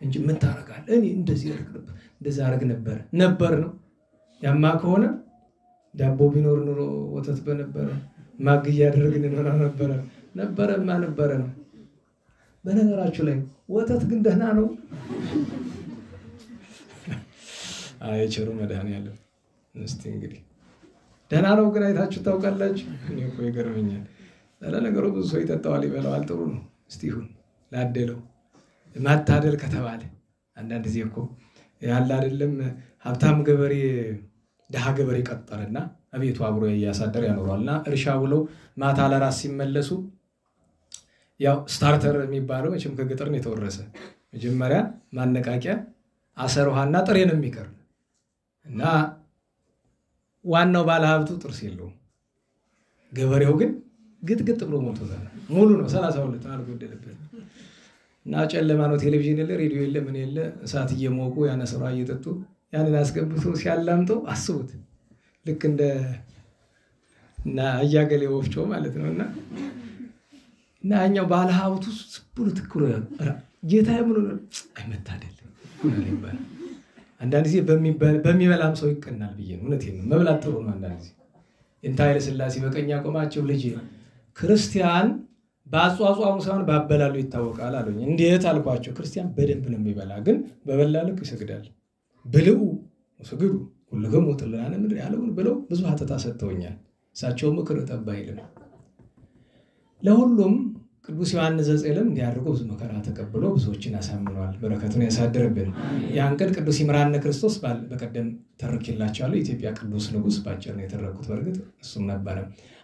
እንጂ ምን ታደርጋለህ? እኔ እንደዚህ አደርግ ነበር ነው። ያማ ከሆነ ዳቦ ቢኖር ኑሮ ወተት በነበረ፣ ማግ እያደረግን ነበረ ነው። በነገራችሁ ላይ ወተት ግን ደህና ነው። ቸሩ መድኃኒዓለም እስቲ እንግዲህ ደህና ነው ግን አይታችሁ ታውቃላችሁ? እኔ እኮ ይገርመኛል። ለነገሩ ብዙ ሰው ይጠጣዋል፣ ይበላዋል። ጥሩ ነው። እስቲ ይሁን ላደለው። ማታደል ከተባለ አንዳንድ ጊዜ እኮ ያለ አይደለም ሀብታም ገበሬ ደሃ ገበሬ ቀጠረና አቤቱ አብሮ ያሳደር ያኖራልና እርሻ ውለው ማታ ለራስ ሲመለሱ ያው ስታርተር የሚባለው መቼም ከገጠር ነው የተወረሰ። መጀመሪያ ማነቃቂያ አሰር ውሃና ጥሬ ነው የሚቀር እና ዋናው ባለሀብቱ ጥርስ የለውም። ገበሬው ግን ግጥግጥ ብሎ ሞልቶታል። ሙሉ ነው 32 አልጎደለበት። እና ጨለማ ነው፣ ቴሌቪዥን የለ፣ ሬዲዮ የለ፣ ምን የለ። እሳት እየሞቁ ያነ ስራ እየጠጡ ያንን አስገብቶ ሲያላምጠው አስቡት። ልክ እንደ እና አያገሌ ወፍጮ ማለት ነውና እና እኛው ባለሀብቱ ብሎ ትክክሎ ጌታ ምን አይመታደል ይባላል። አንዳንድ ጊዜ በሚበላም ሰው ይቀናል ብዬ ነው። እውነቴን ነው። መብላት ጥሩ ነው። አንዳንድ ጊዜ እንታ ኃይለ ሥላሴ በቀኝ አቆማቸው ልጅ ክርስቲያን በአጿጿሙ ሳይሆን ባበላሉ ይታወቃል አሉኝ። እንዴት አልኳቸው። ክርስቲያን በደንብ ነው የሚበላ፣ ግን በበላ ልክ ይሰግዳል። ብልኡ ወስግዱ ሁሉም ወጥላና ምድር ያለውን ብለው ብዙ ሀተታ ሰጥተውኛል። እሳቸው ምክር ጠባይል ነው። ለሁሉም ቅዱስ ዮሐንስ ዘጸይለም እንዲያደርጉ ብዙ መከራ ተቀብሎ ብዙዎችን አሳምኗል። በረከቱን ያሳድርብን። ያን ቀን ቅዱስ ይምርሃነ ክርስቶስ በቀደም ተርኬላቸዋለሁ። የኢትዮጵያ ቅዱስ ንጉሥ ባጭር ነው የተረኩት። በእርግጥ እሱም ነበረ።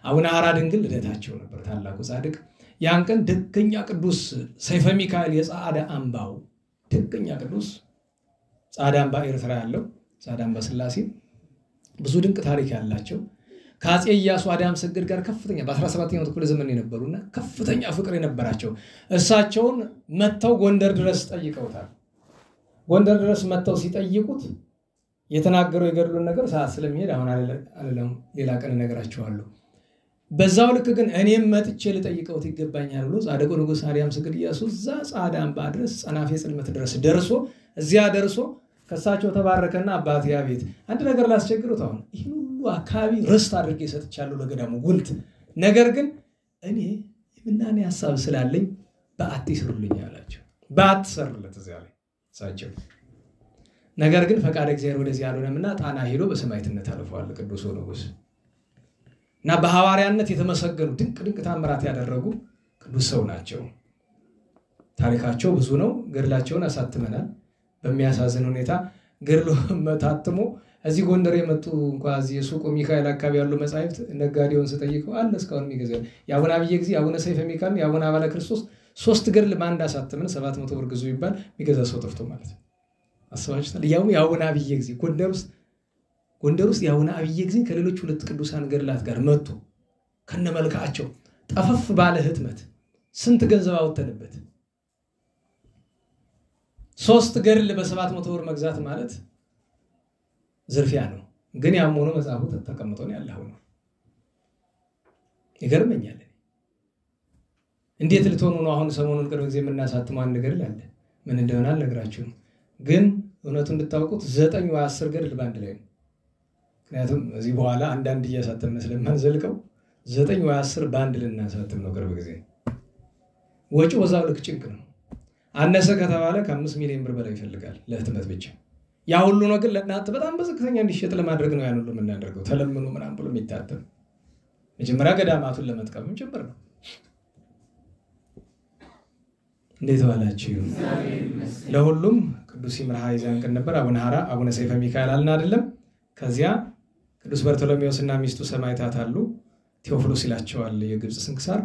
አቡነ ሐራ ድንግል ልደታቸው ነበር፣ ታላቁ ጻድቅ። ያን ቀን ደገኛ ቅዱስ ሰይፈ ሚካኤል የጸዓዳ አምባው ደገኛ ቅዱስ ጻዳምባ ኤርትራ ያለው ጻዳምባ ስላሴ ብዙ ድንቅ ታሪክ ያላቸው ከአፄ ኢያሱ አዳም ሰገድ ጋር ከፍተኛ በ17ኛው ክፍለ ዘመን የነበሩና ከፍተኛ ፍቅር የነበራቸው እሳቸውን መተው ጎንደር ድረስ ጠይቀውታል። ጎንደር ድረስ መተው ሲጠይቁት የተናገረው የገድሉን ነገር ሰዓት ስለሚሄድ አሁን አይደለም ሌላ ቀን ነገራቸዋለሁ። በዛው ልክ ግን እኔም መጥቼ ልጠይቀውት ይገባኛል ብሎ ጻድቁ ንጉሥ አርያም ሰገድ ኢያሱ እዛ ጻዳምባ ድረስ ጸናፌ ጽልመት ድረስ ደርሶ እዚያ ደርሶ ከሳቸው ተባረከና አባቴ አቤት አንድ ነገር ላስቸግሩት አሁን ይሄን ሁሉ አካባቢ ርስት አድርጌ ሰጥቻለሁ ለገዳሙ ጉልት ነገር ግን እኔ የምናኔ ሐሳብ ስላለኝ በአት ይስሩልኝ አላቸው። በአት ሰሩለት እዚያ ላይ ሳቸው ነገር ግን ፈቃደ እግዚአብሔር ወደዚህ ያልሆነምና ጣና ሄዶ በሰማዕትነት አልፈዋል ቅዱስ ንጉሥ እና በሐዋርያነት የተመሰገኑ ድንቅ ታምራት ያደረጉ ቅዱስ ሰው ናቸው። ታሪካቸው ብዙ ነው። ገድላቸውን አሳትመናል። በሚያሳዝን ሁኔታ ገድሉ ታትሞ እዚህ ጎንደር የመጡ እንኳን እዚህ ሱቁ ሚካኤል አካባቢ ያሉ መጻሕፍት ነጋዴውን ስጠይቀው አለ እስካሁን የሚገዛው የአቡነ አብየ ጊዜ አቡነ ሰይፈ ሚካኤል የአቡነ አባለ ክርስቶስ 3 ገድል ማንድ አሳትመን 700 ብር ግዙ ይባል የሚገዛ ሰው ጠፍቶ ማለት ነው። አስባችሁታል? ያው የአቡነ አብየ ጊዜ ጎንደር ውስጥ የአቡነ አብየ ጊዜ ከሌሎች 2 ቅዱሳን ገድላት ጋር መጥቶ ከነመልካቸው ጠፈፍ ባለ ህትመት ስንት ገንዘብ አወጣንበት 3 ገድል በ700 ብር መግዛት ማለት ዝርፊያ ነው። ግን ያም ሆኖ መጽሐፉ ተቀምጦ ነው ያለው ነው። ይገርመኛል። እንዴት ልትሆኑ ነው? አሁን ሰሞኑን ቅርብ ጊዜ የምናሳትመው አንድ ገድል አለ። ምን እንደሆነ አልነግራችሁም። ግን እውነቱን እንድታውቁት 9 ወይ 10 ገድል ባንድ ላይ ነው። ምክንያቱም እዚህ በኋላ አንዳንድ እያሳተምን ስለማንዘልቀው 9 ወይ 10 ባንድ ልናሳትም ነው ቅርብ ጊዜ። ወጪው በዛው ልክ ጭንቅ ነው። አነሰ ከተባለ ከ5 ሚሊዮን ብር በላይ ይፈልጋል ለህትመት ብቻ። ያ ሁሉ ነው ግን ለእናንተ በጣም በዝቅተኛ እንዲሸጥ ለማድረግ ነው ያን ሁሉ የምናደርገው። ተለምኑ ምናምን ብሎ የሚታተም መጀመሪያ ገዳማቱን ለመጥቀም ጭምር ነው። እንዴት ዋላችሁ? ለሁሉም ቅዱስ ይምርሃ ይዛን ቀን ነበር። አቡነ ሐራ አቡነ ሰይፈ ሚካኤል አልን አይደለም? ከዚያ ቅዱስ በርቶሎሜዎስና ሚስቱ ሰማዕታት አሉ። ቴዎፍሎስ ይላቸዋል የግብጽ ስንክሳር።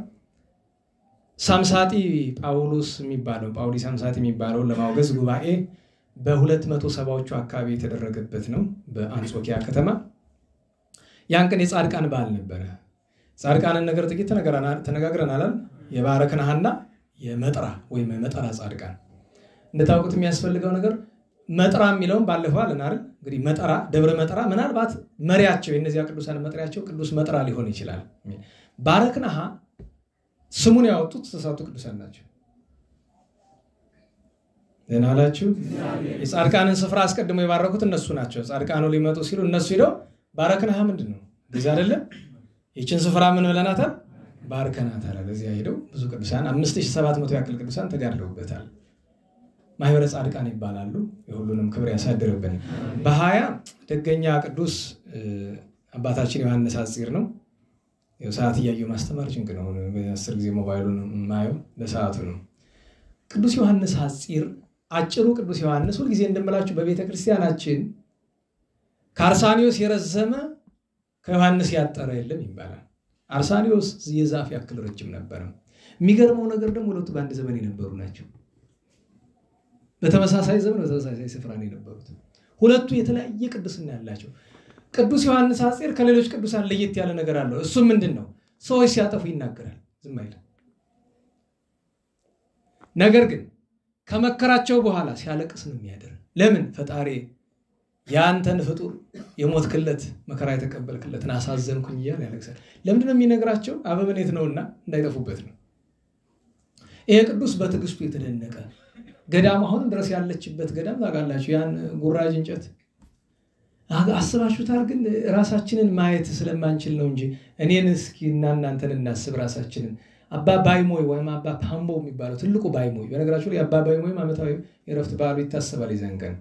ሳምሳጢ ጳውሎስ የሚባለው ጳውሊ ሳምሳጢ የሚባለው ለማውገዝ ጉባኤ በ270ዎቹ አካባቢ የተደረገበት ነው በአንጾኪያ ከተማ። ያን ቀን የጻድቃን በዓል ነበር። ጻድቃንን ነገር ጥቂት ተነጋግረናል። የባረክናህና የመጥራ ወይም የመጠራ ጻድቃን እንደታውቁት የሚያስፈልገው ነገር መጥራ የሚለውን ባለፈው አለን አይደል? እንግዲህ መጠራ ደብረ መጠራ ምናልባት መሪያቸው የነዚያ ቅዱሳን መጥሪያቸው ቅዱስ መጥራ ሊሆን ይችላል። ባረክናህ ስሙን ያወጡት ተሳቱ ቅዱሳን ናቸው። ለናላችሁ የጻድቃንን ስፍራ አስቀድመው የባረኩት እነሱ ናቸው። ጻድቃኑ ሊመጡ ሲሉ እነሱ ሄደው ባረክናህ ምንድነው? እንደዚህ አይደለም? ይችን ስፍራ ምን ብለናታል? ባርከናታል። ለዚያ ሄደው ብዙ ቅዱሳን 5700 ያክል ቅዱሳን ተጋድለውበታል። ማህበረ ጻድቃን ይባላሉ። የሁሉንም ክብር ያሳድርብን። በ20 ደገኛ ቅዱስ አባታችን ዮሐንስ ሐጺር ነው። የሰዓት እያዩ ማስተማር ጭንቅ ነው። በ10 ጊዜ ሞባይሉን ማየው ለሰዓቱ ነው። ቅዱስ ዮሐንስ ሐጺር አጭሩ ቅዱስ ዮሐንስ ሁልጊዜ እንደምላችሁ በቤተ ክርስቲያናችን ከአርሳኒዮስ የረዘመ ከዮሐንስ ያጠረ የለም ይባላል። አርሳኒዮስ የዛፍ ያክል ረጅም ነበር። የሚገርመው ነገር ደግሞ ሁለቱ በአንድ ዘመን የነበሩ ናቸው። በተመሳሳይ ዘመን በተመሳሳይ ስፍራ ነው የነበሩት። ሁለቱ የተለያየ ቅድስና ያላቸው። ቅዱስ ዮሐንስ ሐጺር ከሌሎች ቅዱሳን ለየት ያለ ነገር አለው። እሱ ምንድነው? ሰዎች ሲያጠፉ ይናገራል፣ ዝም አይልም። ነገር ግን ከመከራቸው በኋላ ሲያለቅስ ነው የሚያደር። ለምን? ፈጣሪ ያንተን ፍጡር የሞትክለት መከራ የተቀበልክለትን አሳዘንኩኝ እያለ ያለቅሳል። ለምንድነው የሚነግራቸው? አበምኔት ነውና እንዳይጠፉበት ነው። ይሄ ቅዱስ በትዕግስቱ የተደነቀ ገዳም አሁን ድረስ ያለችበት ገዳም ታውቃላችሁ። ያን ጉራጅ እንጨት አስባችሁታል? ግን ራሳችንን ማየት ስለማንችል ነው እንጂ እኔን እስኪ እናንተን እናስብ ራሳችንን። አባ ባይሞይ ወይም አባ ፓምቦ የሚባለው ትልቁ ባይሞይ፣ በነገራችሁ ላይ አባ ባይሞይ ዓመታዊ የረፍት በዓሉ ይታሰባል ይዘን ቀን።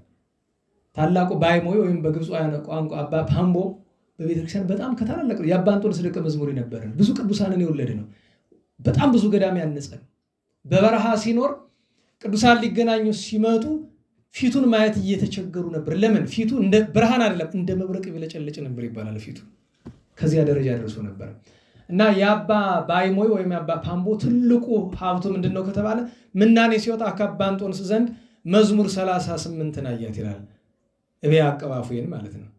ታላቁ ባይሞይ ወይም በግብፃውያን ቋንቋ አባ ፓምቦ በቤተክርስቲያን በጣም ከታላላቅ የአባ እንጦንስ ደቀ መዝሙር ነበር። ብዙ ቅዱሳንን የወለደ ነው። በጣም ብዙ ገዳም ያነጸ ነው። በበረሃ ሲኖር ቅዱሳን ሊገናኙ ሲመጡ ፊቱን ማየት እየተቸገሩ ነበር። ለምን? ፊቱ እንደ ብርሃን አይደለም እንደ መብረቅ ይበለጨለጭ ነበር ይባላል። ፊቱ ከዚያ ደረጃ ደርሶ ነበር። እና የአባ ባይሞይ ወይም የአባ ፓምቦ ትልቁ ሀብቱ ምንድነው ከተባለ ምናኔ ሲወጣ ከአባ እንጦንስ ዘንድ መዝሙር 38 አያት ይላል። እቤ አቀባፉዬን ማለት ነው።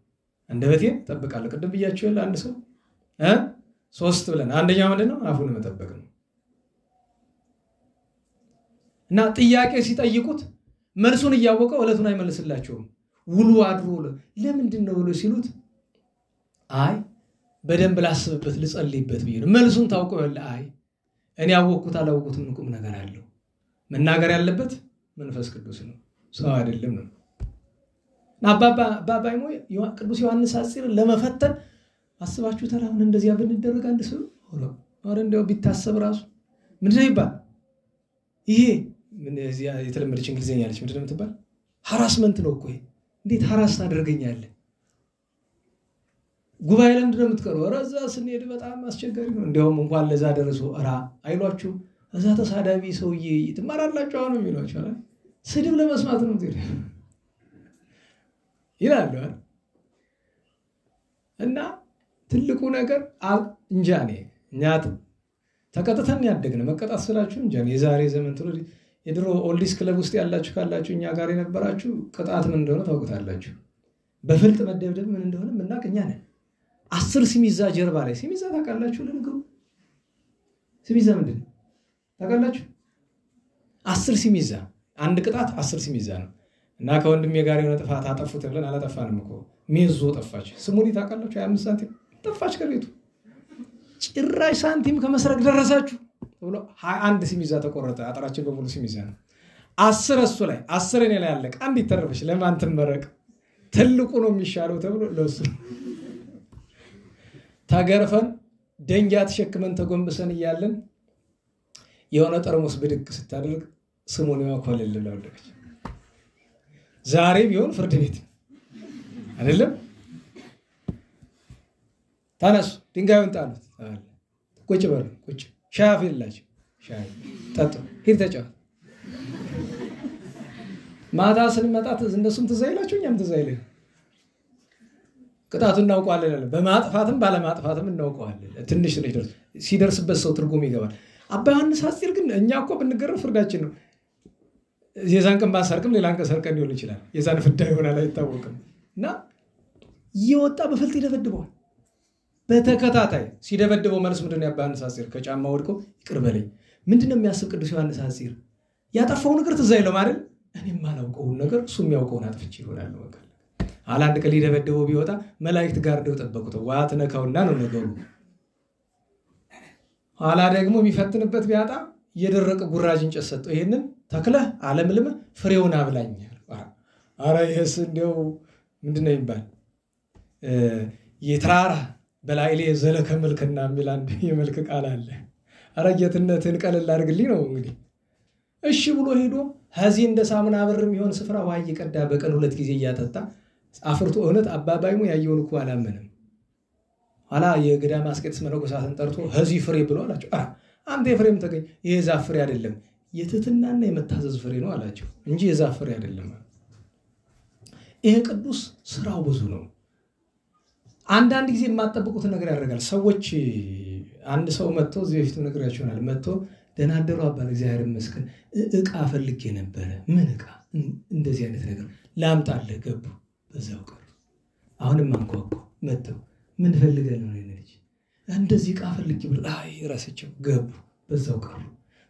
አንደበቴን እጠብቃለሁ። ቅድም ብያችሁ የለ አንድ ሰው 3 ብለን አንደኛው ምንድነው? አፉን መጠበቅ ነው። እና ጥያቄ ሲጠይቁት መልሱን እያወቀው ዕለቱን አይመልስላቸውም። ውሉ አድሮ ለምንድን ነው ብሎ ሲሉት አይ በደንብ ላስብበት ልጸልይበት ብዬ ነው። መልሱን ታውቀው ያለ አይ እኔ ያወቅኩት አላወቅኩት ምን ቁም ነገር አለው? መናገር ያለበት መንፈስ ቅዱስ ነው፣ ሰው አይደለም ነው። አባባይሞ ቅዱስ ዮሐንስ ሐጺርን ለመፈተን አስባችሁታል? አሁን እንደዚያ ብንደረግ አንድ ሰው ሆኖ እንደው ቢታሰብ ራሱ ምንድነው ይባል? ይሄ ምን እዚያ የተለመደች እንግሊዘኛ አለች ምንድነው የምትባል? ሃራስመንት ነው እኮ። እንዴት ሃራስ ታደርገኛለህ? ጉባኤ ለምንድነው የምትቀረው? ኧረ እዛ ስንሄድ በጣም አስቸጋሪ ነው። እንዲያውም እንኳን ለዛ ደረሱ ኧረ አይሏችሁ እዛ ተሳዳቢ ሰውዬ ትማራላችሁ አሁን የሚሏችሁ አይደል? ስድብ ለመስማት ነው እንዴ ይላሉ። እና ትልቁ ነገር እንጃኔ እኛ ተቀጥተን ያደግነ መቀጣት ስላችሁ እንጃኔ የዛሬ ዘመን ትውልድ የድሮ ኦልዲስ ክለብ ውስጥ ያላችሁ ካላችሁ እኛ ጋር የነበራችሁ ቅጣት ምን እንደሆነ ታውቁታላችሁ። በፍልጥ መደብደብ ምን እንደሆነ ምናቀኛ ነን። 10 ሲሚዛ ጀርባ ላይ ሲሚዛ ታውቃላችሁ? ለነገሩ ሲሚዛ ምንድን ነው ታውቃላችሁ? 10 ሲሚዛ አንድ ቅጣት 10 ሲሚዛ ነው። እና ከወንድሜ ጋር የሆነ ጥፋት አጠፉት ብለን አላጠፋንም እኮ ሜዞ ጠፋች። ስሙኒ ታውቃላችሁ? 25 ሳንቲም ጠፋች ከቤቱ። ጭራሽ ሳንቲም ከመስረቅ ደረሳችሁ ተብሎ 21 ሲሚዛ ተቆረጠ። አጥራችን በሙሉ ሲሚዛ ነው። 10 እሱ ላይ 10 እኔ ላይ አለቀ። አንድ ይተረፈች ለማን ትመረቅ? ትልቁ ነው የሚሻለው ተብሎ ለሱ ታገርፈን ደንጊያ ተሸክመን ተጎንብሰን እያለን የሆነ ጠርሙስ ብድግ ስታደርግ ስሙኒዋ ኮለል ብላ ወደቀች። ዛሬ ቢሆን ፍርድ ቤት አይደለም። ታነሱ ድንጋዩን ጣሉት። ቁጭ በሉ ቁጭ ሻይ አፍልላችሁ ሻይ ጠጡ ሂድ ተጫወት። ማታ ስንመጣት እነሱም ትዝ አይላችሁ እኛም ትዝ አይለን። ቅጣቱን እናውቀዋለን። በማጥፋትም ባለማጥፋትም እናውቀዋለን። ትንሽ ሲደርስበት ሰው ትርጉም ይገባል። አባ ዮሐንስ ሐጺር ግን እኛ እኮ ብንገረፍ ፍርዳችን ነው። የዛን ቀን ባሰርቅም ሌላን ቀን ሰርቀን ሊሆን ይችላል። የዛን ፍዳ ይሆናል አይታወቅም። እና እየወጣ በፍልጥ ይደበድበዋል። በተከታታይ ሲደበድበው መልስ ምንድን ነው? የአባ ዮሐንስ ሐጺር ከጫማ ወድቆ ይቅር በለኝ። ምንድን ነው የሚያስብ ቅዱስ ዮሐንስ ሐጺር? ያጠፋው ነገር ትዝ አይለው ማለት እኔ የማላውቀውን ነገር እሱ የሚያውቀውን አጥፍቼ ይሆናል ነው። አንድ ቀን ሊደበድበው ቢወጣ መላእክት ጋርደው ጠበቁት። ዋት ነካውና ነው ነገሩ። ኋላ ደግሞ የሚፈትንበት ቢያጣ የደረቀ ጉራጅ እንጨት ሰጠው። ይሄንን ተክለህ አለምልመህ ፍሬውን አብላኝ። አረ ይሄስ እንደው ምንድነው ይባል የተራራ በላይሌ ዘለከ መልክና የሚል አንድ የመልክ ቃል አለ። አረ ጌትነትን ቀለል አድርግልኝ ነው እንግዲህ። እሺ ብሎ ሄዶ ከዚህ እንደ ሳሙና ብር የሚሆን ስፍራ ውሃ እየቀዳ በቀን 2 ጊዜ እያጠጣ አፍርቶ እውነት አባባይሙ ያየውን እኮ አላመንም። ኋላ የገዳም አስቄጥስ መነኮሳትን ጠርቶ ከዚህ ፍሬ ብሎ አላቸው። አንተ የፍሬም ተገኝ ይሄ ዛፍ ፍሬ አይደለም የትህትናና የመታዘዝ ፍሬ ነው አላቸው እንጂ የዛፍ ፍሬ አይደለም። ይሄ ቅዱስ ስራው ብዙ ነው። አንዳንድ ጊዜ የማትጠብቁትን ነገር ያደርጋል። ሰዎች አንድ ሰው መጥቶ እዚህ በፊት ነግራችኋል። መጥቶ ደህና አደሩ አባል እግዚአብሔር ይመስገን ዕቃ ፈልጌ ነበረ። ምን ዕቃ? እንደዚህ አይነት ነገር ላምጣልህ። ገቡ። በዛው ቀሩ። አሁንም አንኳኩ። መጥተው ምን ፈልገህ ነው? ልጅ እንደዚህ ዕቃ ፈልጌ ብሎ አይ ራሳቸው ገቡ። በዛው ቀሩ።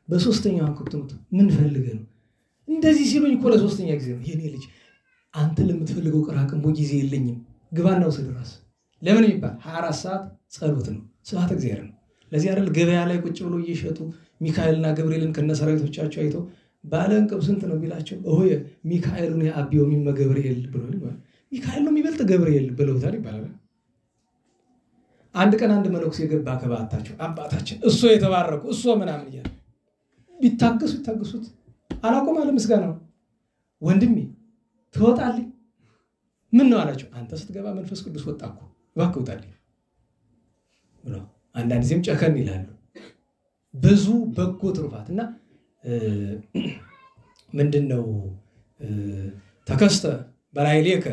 በሶስተኛው አንኳኩት። ምን ፈልገህ ነው? እንደዚህ ሲሉኝ እኮ ለሶስተኛ ጊዜ ነው። የኔ ልጅ አንተ ለምትፈልገው ቅራቅንቦ ጊዜ የለኝም፣ ግባና ውሰድ ራስ። ለምን ይባል 24 ሰዓት ጸሎት ነው፣ ስብሐተ እግዚአብሔር ነው። ለዚህ አይደል ገበያ ላይ ቁጭ ብሎ እየሸጡ ሚካኤልና ገብርኤልን ከነሰራዊቶቻቸው አይቶ ባለ እንቅብ ስንት ነው ቢላቸው ኦሆየ ሚካኤሉን ያአቢው ሚመ ገብርኤል ብሎ ይባል። ሚካኤል ነው የሚበልጥ ገብርኤል ብለውታል ይባላል። አንድ ቀን አንድ መነኩሴ የገባ ከባታቸው አባታችን እሱ የተባረኩ እሱ ምናምን ይላል። ቢታገሱት አላቆም አለ ምስጋናው። ወንድሜ ትወጣልኝ ምን ነው አላቸው። አንተ ስትገባ መንፈስ ቅዱስ ወጣኩ እባክህ ውጣልኝ ብሎ አንዳንድ ጊዜም ጨከን ይላሉ። ብዙ በጎ ትሩፋትና ምንድነው ተከስተ በላይሌከ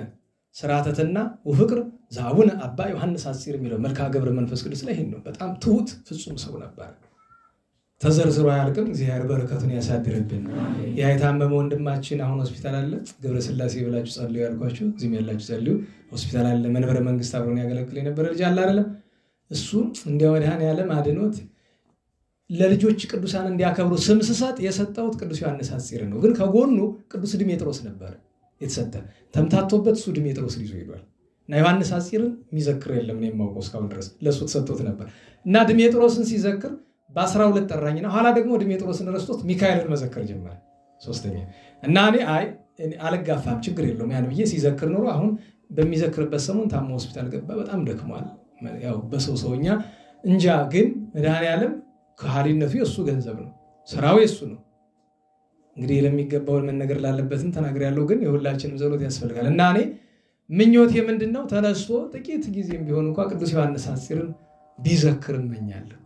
ስራተትና ወፍቅር ዛቡነ አባ ዮሐንስ ሐጺር የሚለው መልካ ገብረ መንፈስ ቅዱስ ላይ ነው። በጣም ትሁት ፍጹም ሰው ነበር። ተዘርዝሮ አያልቅም። እግዚአብሔር በረከቱን ያሳድርብን። ያ የታመመ ወንድማችን አሁን ሆስፒታል አለ። ገብረ ስላሴ ብላችሁ ጸልዩ ያልኳችሁ እዚህም ያላችሁ ጸልዩ። ሆስፒታል አለ። መንበረ መንግስት አብሮን ያገለግል የነበረ ልጅ አለ አይደለም? እሱ እንደ መድኃኔዓለም አድኖት ለልጆች ቅዱሳን እንዲያከብሩ ስም ስሰጥ የሰጠሁት ቅዱስ ዮሐንስ ሐጺር ነው። ግን ከጎኑ ቅዱስ ድሜጥሮስ ነበር የተሰጠ። ተምታቶበት እሱ ድሜጥሮስ ይዞ ሄዷል። እና ዮሐንስ ሐጺርን የሚዘክር የለም ነው የማውቀው እስካሁን ድረስ። ለሱ ተሰጥቶት ነበር እና ድሜጥሮስን ሲዘክር በ12 ጠራኝና ኋላ ደግሞ ድሜጥሮስን ረስቶት ሚካኤልን መዘከር ጀመረ ሶስተኛ። እና እኔ አልጋፋም ችግር የለውም ያን ብዬ ሲዘክር ኖሮ አሁን በሚዘክርበት ሰሞን ታሞ ሆስፒታል ገባ። በጣም ደክሟል። ያው በሰውኛ እንጃ። ግን መድኃኔዓለም ከሃሊነቱ የሱ ገንዘብ ነው፣ ስራው የሱ ነው። እንግዲህ ለሚገባው መነገር ላለበትም ተናግሬያለሁ። ግን የሁላችንም ጸሎት ያስፈልጋል። እና እኔ ምኞቴ ምንድነው ተነስቶ ጥቂት ጊዜም ቢሆን እንኳን ቅዱስ ዮሐንስ ሐጺርን ቢዘክር እመኛለሁ።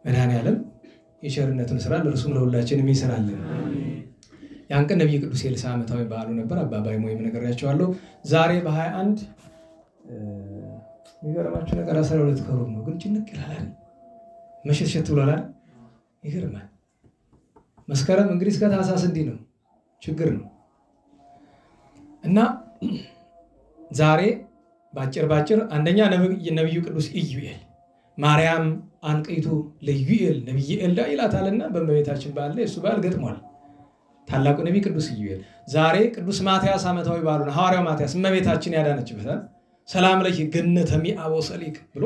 መድኃኔዓለም የቸርነቱን ስራ ለእርሱም ለሁላችንም ይሰራልን። ያን ቀን ነቢይ ቅዱስ ኤልሳ ዓመታዊ በዓሉ ነበር። አባባይ ሞይም ነግሬያቸዋለሁ። ዛሬ በ21 የሚገርማችሁ ነገር 12 ከሩብ ነው። ግን ጭንቅ ይላል፣ መሸትሸት ብሏል። ይገርማል። መስከረም እንግዲህ እስከ ታኅሳስ እንዲህ ነው፣ ችግር ነው። እና ዛሬ ባጭር አንደኛ ነቢዩ ቅዱስ ኢዩኤል ማርያም አንቀይቱ ለዩኤል ነቢይ ኤልዳ ይላታልና በእመቤታችን በዓል ላይ እሱ በዓል ገጥሟል። ታላቁ ነቢይ ቅዱስ ኢዩኤል። ዛሬ ቅዱስ ማትያስ ዓመታዊ በዓሉ ነው። ሐዋርያው ማትያስ እመቤታችን ያዳነችበታል። ሰላም ለኪ ገነተ ሚአቦ ሰሊክ ብሎ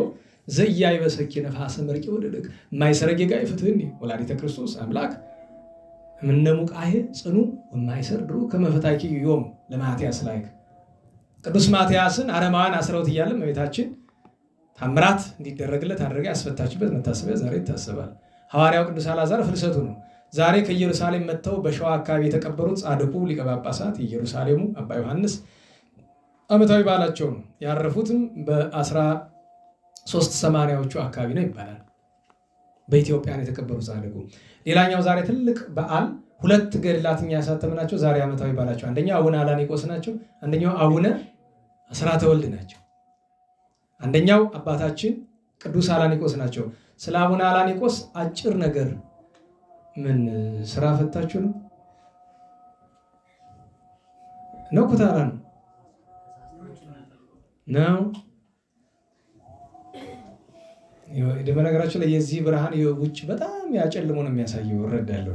ዘያይ በሰኪ ነፋሰ መርቂ ወደደግ ማይሰረግ ጋይ ፍትህኒ ወላዲተ ክርስቶስ አምላክ ምነሙቃሄ ጽኑ ወማይሰር ድሩ ከመፈታኪ ዮም ለማትያስ ላይ ቅዱስ ማትያስን አረማውያን አስረውት እያለ እመቤታችን ታምራት እንዲደረግለት አድርጋ ያስፈታችበት መታሰቢያ ዛሬ ይታሰባል። ሐዋርያው ቅዱስ አልዓዛር ፍልሰቱ ነው። ዛሬ ከኢየሩሳሌም መጥተው በሸዋ አካባቢ የተቀበሩት ጻድቁ ሊቀ ጳጳሳት ኢየሩሳሌሙ አባ ዮሐንስ ዓመታዊ በዓላቸው ነው። ያረፉትም በ1380ዎቹ አካባቢ ነው ይባላል። በኢትዮጵያ ነው የተቀበሩት ጻድቁ። ሌላኛው ዛሬ ትልቅ በዓል ሁለት ገድላትኛ ያሳተምናቸው ዛሬ ዓመታዊ በዓላቸው አንደኛው አቡነ አላኒቆስ ናቸው። አንደኛው አቡነ አስራተ ወልድ ናቸው። አንደኛው አባታችን ቅዱስ አላኒቆስ ናቸው። ስለ አቡነ አላኒቆስ አጭር ነገር ምን ስራ ፈታችሁ ነው ኩታራ ነው በነገራችን ላይ የዚህ ብርሃን የውጭ በጣም ያጨልሞ ነው የሚያሳየው። እረዳለሁ።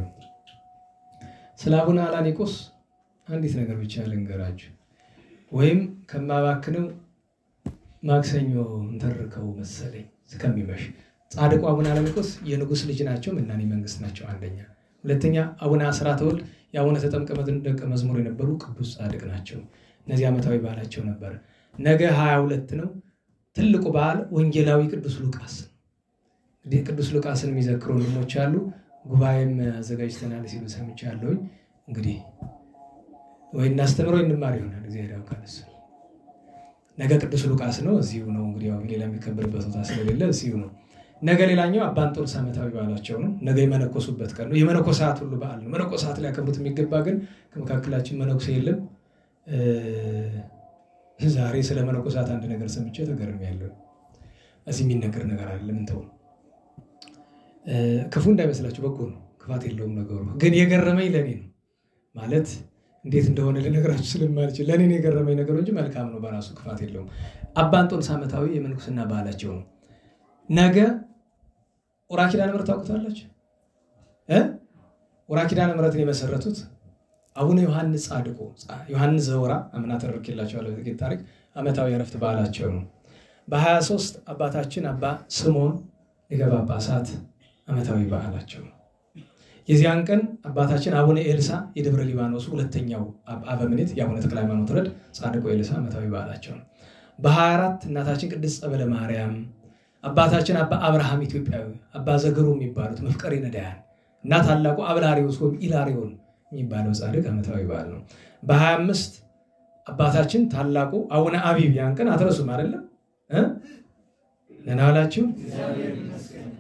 ስለ አቡነ አላኒቆስ አንዲት ነገር ብቻ ልንገራችሁ፣ ወይም ከማባክነው ማክሰኞ እንተርከው መሰለኝ እስከሚመሽ። ጻድቁ አቡነ አላኒቆስ የንጉስ ልጅ ናቸው፣ መናኒ መንግስት ናቸው አንደኛ። ሁለተኛ አቡነ አስራተ ወልድ የአቡነ ተጠምቀ ደቀ መዝሙር የነበሩ ቅዱስ ጻድቅ ናቸው። እነዚህ ዓመታዊ በዓላቸው ነበር። ነገ 22 ነው። ትልቁ በዓል ወንጌላዊ ቅዱስ ሉቃስ። እንግዲህ ቅዱስ ሉቃስን የሚዘክሩ ወንድሞች አሉ። ጉባኤም አዘጋጅተናል ሲሉ ሰምቻለሁ። እንግዲህ ወይ እናስተምረው እንማር ይሆናል እግዚአብሔር ያውቃል። ነገ ቅዱስ ሉቃስ ነው። እዚሁ ነው እንግዲህ ያው ሌላ የሚከበርበት ቦታ ስለሌለ እዚሁ ነው። ነገ ሌላኛው አባ እንጦንስ ዓመታዊ በዓላቸው ነው። ነገ የመነኮሱበት ቀን ነው። የመነኮሳት ሁሉ በዓል ነው። መነኮሳት ላይ ያከብሩት የሚገባ ግን ከመካከላችን መነኩሴ የለም። ዛሬ ስለ መነኮሳት አንድ ነገር ሰምቼ ተገርሜያለሁ። እዚህ የሚነገር ነገር አለ። ምን ተው ክፉ እንዳይመስላችሁ፣ በጎ ነው፣ ክፋት የለውም ነገሩ። ግን የገረመኝ ለኔ ነው ማለት እንዴት እንደሆነ ልነግራችሁ ስለማልችል ለኔ ነው የገረመኝ ነገሩ እንጂ መልካም ነው በራሱ ክፋት የለውም። አባ እንጦንስ ዓመታዊ የምንኩስና በዓላቸው ነው። ነገ ኡራ ኪዳነ ምሕረት ታውቁታላችሁ? ኡራ ኪዳነ ምሕረትን የመሰረቱት አቡነ ዮሐንስ ጻድቁ ዮሐንስ ዘወራ አምና ተረክላቸዋለሁ። ጥቂት ታሪክ ዓመታዊ ዕረፍት በዓላቸው ነው። በ23 አባታችን አባ ስምዖን ሊቀ ጳጳሳት ዓመታዊ በዓላቸው ነው። የዚያን ቀን አባታችን አቡነ ኤልሳ የደብረ ሊባኖስ ሁለተኛው አበምኔት የአቡነ ተክለ ሃይማኖት ረድ ጻድቁ ኤልሳ ዓመታዊ በዓላቸው ነው። በ24 እናታችን ቅድስት ጸበለ ማርያም፣ አባታችን አባ አብርሃም ኢትዮጵያዊ፣ አባ ዘገሩ የሚባሉት መፍቀሬ ነዳያን እና ታላቁ አብላሪዎስ ወይም ኢላሪዮን የሚባለው ጻድቅ ዓመታዊ በዓል ነው። በ25 አባታችን ታላቁ አቡነ አቢብ ያን ቀን አትረሱም አይደለም? ለናላችሁ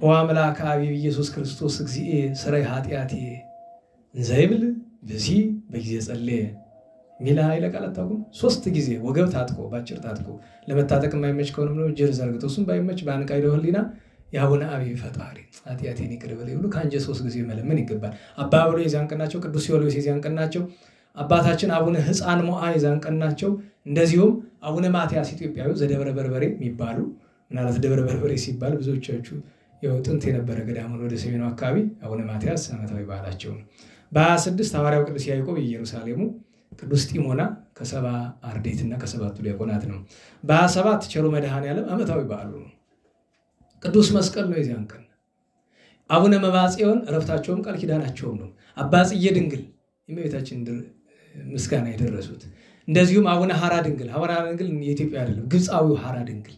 ኦ አምላክ አቢብ ኢየሱስ ክርስቶስ እግዚእ ሰረይ ኃጢአቴ እንዘይብል በዚ በጊዜ ጸለየ ሚላ ኃይለ ቃል አታውቁም? 3 ጊዜ ወገብ ታጥቆ ባጭር ታጥቆ ለመታጠቅ የማይመች ከሆነ ነው ጀር ዘርግቶ እሱም ባይመች በአንቃይዶ ህሊና የአቡነ አብይ ፈጣሪ ኃጢአቴን ይቅር በለኝ ብሎ ከአንጀት 3 ጊዜ መለመን ይገባል። አባ ብሎ የዚያን ቀን ናቸው። ቅዱስ ቴዎሎስ የዚያን ቀን ናቸው። አባታችን አቡነ ሕፃን ሞዓ የዚያን ቀን ናቸው። እንደዚሁም አቡነ ማትያስ ኢትዮጵያዊ ዘደብረ በርበሬ የሚባሉ ምናልባት ደብረ በርበሬ ሲባል ብዙዎቻችሁ ያው ጥንት የነበረ ገዳም ወደ ሰሜኑ አካባቢ አቡነ ማትያስ ዓመታዊ በዓላቸው ነው። በ26 ሐዋርያው ቅዱስ ያዕቆብ የኢየሩሳሌሙ፣ ቅዱስ ጢሞና ከሰባ አርድእትና ከሰባቱ ዲያቆናት ነው። በ27 ቸሩ መድኃኔዓለም ዓመታዊ በዓሉ ነው። ቅዱስ መስቀል ነው የዚያን ቀን። አቡነ መባጽዮን ዕረፍታቸውም ቃል ኪዳናቸውም ነው። አባ ጽዬ ድንግል የእመቤታችን ምስጋና የደረሱት። እንደዚሁም አቡነ ሐራ ድንግል፣ ሐራ ድንግል የኢትዮጵያ አይደለም ግብፃዊው ሐራ ድንግል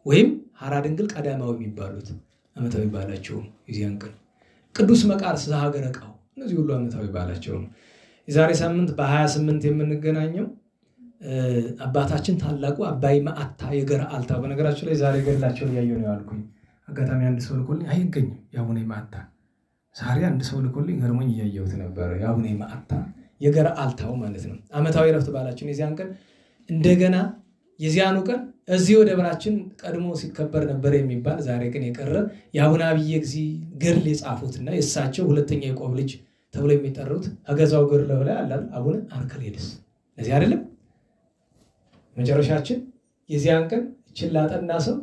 ወይም ሐራ ድንግል ቀዳማዊ የሚባሉት ዓመታዊ በዓላቸው የዚያን ቀን። ቅዱስ መቃርስ ዘሀገረ ቃው እነዚህ ሁሉ ዓመታዊ በዓላቸው ነው። የዛሬ ሳምንት በ28 የምንገናኘው አባታችን ታላቁ አባይ ማዕታ የገረአልታ። በነገራችን ላይ ዛሬ ገድላቸውን እያየሁ ነው ያልኩኝ። አጋጣሚ አንድ ሰው ልኮልኝ አይገኝም የአቡነ ማዕታ። ዛሬ አንድ ሰው ልኮልኝ ገርሞኝ እያየሁት ነበር። የአቡነ ማዕታ የገረአልታው ማለት ነው ዓመታዊ ዕረፍት በዓላችን የዚያን ቀን። እንደገና የዚያኑ ቀን እዚህ ወደ ደብራችን ቀድሞ ሲከበር ነበር የሚባል ዛሬ ግን የቀረ የአቡነ አብየ እግዚእ ገድል የጻፉትና የእሳቸው ሁለተኛ ያዕቆብ ልጅ ተብሎ የሚጠሩት አገዛው ገድል ላይ አለ አቡነ አርክሌድስ። ለዚህ አይደለም መጨረሻችን የዚያን ቀን ችላጠና ሰው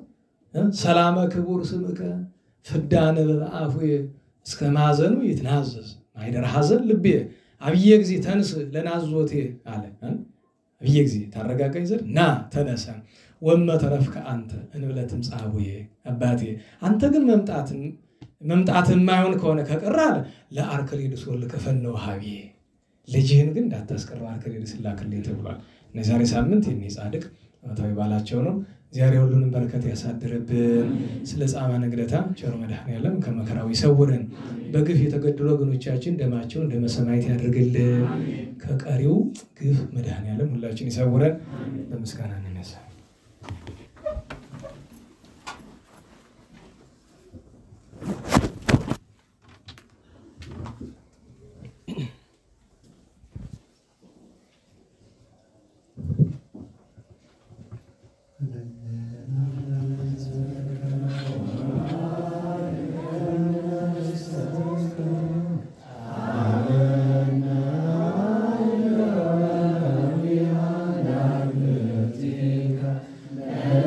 ሰላመ ክቡር ስምከ ፍዳነ በአፉ እስከ ማዘኑ ይትናዘዝ ማይደር ሐዘን ልቤ አብየ እግዚእ ተንስ ለናዝዞቴ አለ። አብየ እግዚእ ታረጋጋኝ ዘንድ ና ተነሳ ወመ ተረፍከ አንተ እንብለትም ጻቡዬ አባቴ አንተ ግን መምጣት የማይሆን ከሆነ ከቀረ አለ ለአርክሌድስ ወልከ ፈነው ሀቤ ልጅህን ግን እንዳታስቀረው አርክሌድስ ላክልኝ ተብሏል። ዛሬ ሳምንት የኔ ጻድቅ ዓመታዊ በዓላቸው ነው። ዛሬ ሁሉንም በረከት ያሳድርብን። ስለ ጻማ ንግደታ ቸር መድኃኔዓለም ከመከራው ይሰውረን። በግፍ የተገደሉ ወገኖቻችን ደማቸውን ደመ ሰማዕት ያድርግልን። ከቀሪው ግፍ መድኃኔዓለም ሁላችን ይሰውረን። በምስጋና እንነሳ። Amen.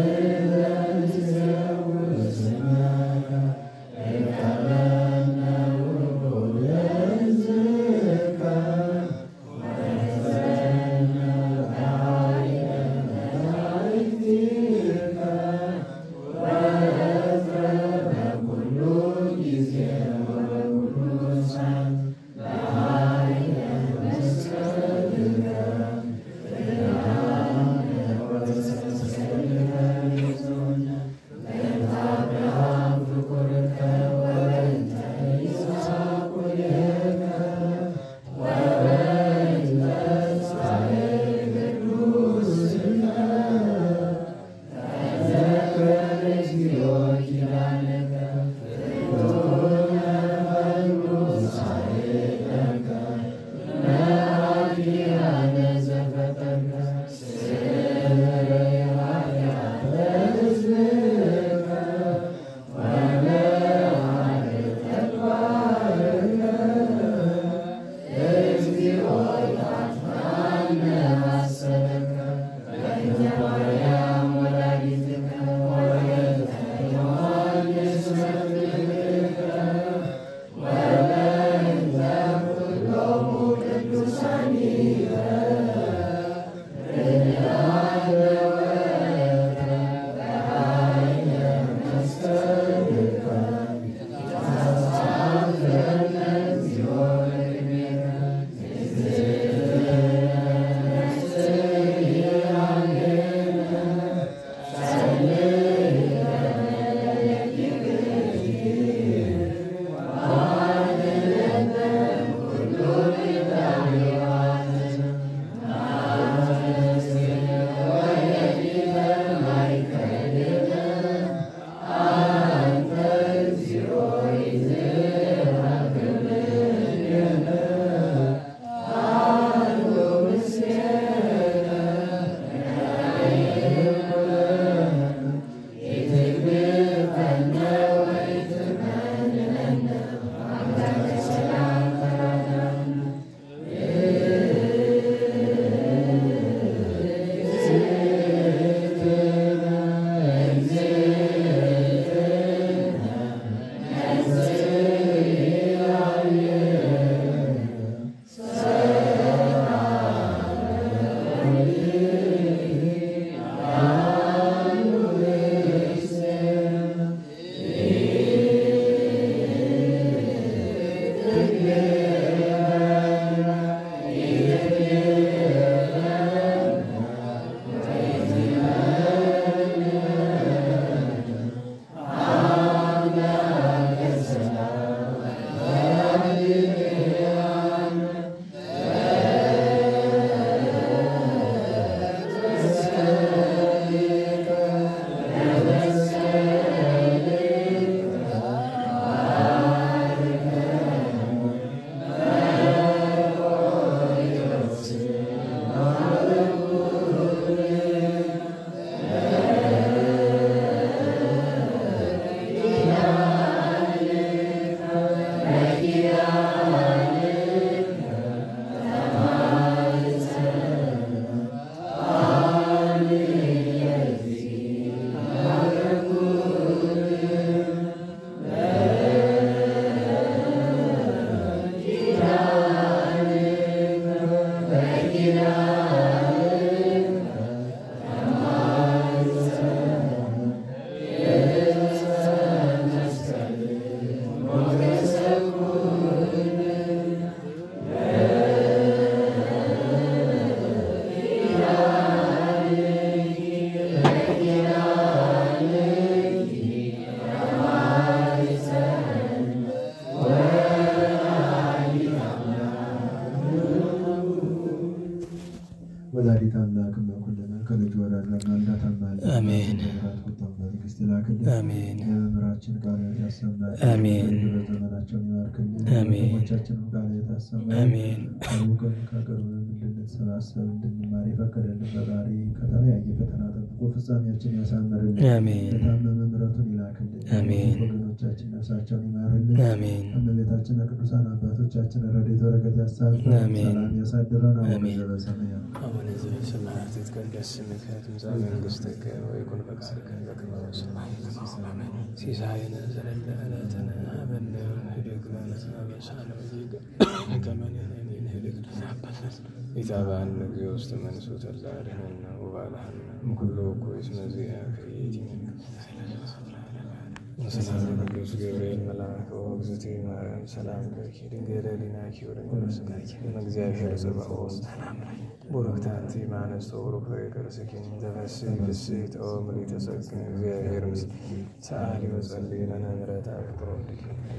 ወላዲተ አምላክ ኩለነ ከልጅ ወራጅ ማልዳት አምላክ አሜን አሜን መምህራችን ቃል ያሰማል አሜን ዘመናቸውን ይባርክልን አሜን ወንድሞቻችን ቃል ያሰማል አሜን ከቀሩ እንድንሰባሰብ እንድንማር የፈቀደልን ፈጣሪ ከተለያየ ፈተና ጠብቆ ፍጻሜያችን ያሳምርልን አሜን የታመመ ምሕረቱን ይላክልን አሜን ወገኖቻችን ነፍሳቸውን ይማርልን አሜን እመቤታችን ቅዱሳን አባቶቻችን ረድኤት በረከት ያሳትፈን አሜን ሰላም ያሳድረን አሜን በሰማያት አቡነ ዘበሰማያት ይትቀደስ ስምከ ትምጻእ መንግሥትከ ወይኩን ፈቃድከ በከመ በሰማይ ከማሁ ሲሳየነ ዘለለ ዕለትነ ሀበነ ኅድግ ለነ አበሳነ ወጌጋየነ ከመ ንሕነኒ ንኅድግ ለዘአበሰ ኢታብአነ እግዚኦ ውስተ መንሱት እለ አድኅነነ ወባልሐነ እምኩሉ እኩይ እስመ ዚአከ ይእቲ ሰላም ቅዱስ ገብርኤል መልአክ ወእግዝእትየ ማርያም ሰላም ለኪ ድንግል ሕሊናኪ ወድንግል ሥጋኪ እግዚአብሔር ጽባኦት ቡርክት አንቲ እምአንስቶ ቡሩክ ፍሬ ከርሥኪ ተፈሥሒ ፍሥሕት ኦ ምልዕተ ጸጋ እግዚአብሔር ምስሌኪ ሰአሊ ወጸልዪ ለነ ምሕረተ ፍቅሮ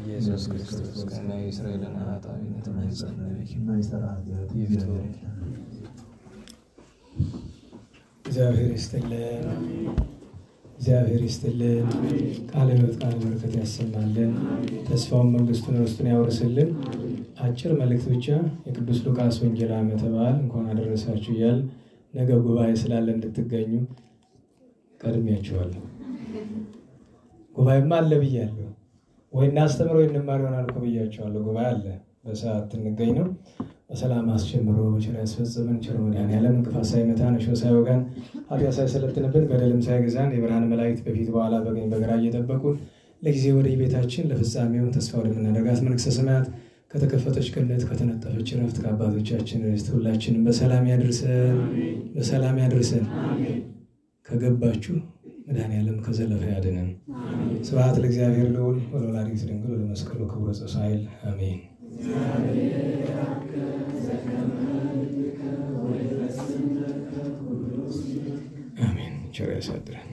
ኢየሱስ ክርስቶስ ከመ ይስረይ ለነ ኃጣውኢነ ተማኅፀነ ይፍቱ። እግዚአብሔር ይስጥልን። እግዚአብሔር ይስጥልን። ቃለ ሕይወት ቃለ በረከት ያሰማልን። ተስፋውን መንግስቱን ርስቱን ያወርስልን። አጭር መልእክት ብቻ የቅዱስ ሉቃስ ወንጌል ዓመተ በዓል እንኳን አደረሳችሁ እያል ነገ ጉባኤ ስላለ እንድትገኙ ቀድሜያችኋለሁ። ጉባኤማ አለ ብያለሁ። ወይ እናስተምር ወይ እንማር ይሆናል እኮ ብያችኋለሁ። ጉባኤ አለ፣ በሰዓት እንገኝ ነው። በሰላም አስጀምሮ በቸር ያስፈጽመን። ቸር መድኃኔዓለም እንቅፋት ሳይመታን እሾህ ሳይወጋን ኃጢአት ሳይሰለጥንብን በደልም ሳይገዛን የብርሃን መላእክት በፊት በኋላ በቀኝ በግራ እየጠበቁን ለጊዜ ወደ ቤታችን ለፍጻሜው ተስፋ ወደምናደርጋት መንግሥተ ሰማያት ከተከፈተች ገነት ከተነጠፈች ዕረፍት ከአባቶቻችን ርስት ሁላችንም በሰላም ያድርሰን፣ በሰላም ያድርሰን። ከገባችሁ መድኃኔዓለም ከዘለፈ ያድነን። ስብሐት ለእግዚአብሔር ልዑል ወለወላዲቱ ድንግል ወለመስቀሉ ክቡር ዘጻይል አሜን። አሜን። ቸር ያሳድረን።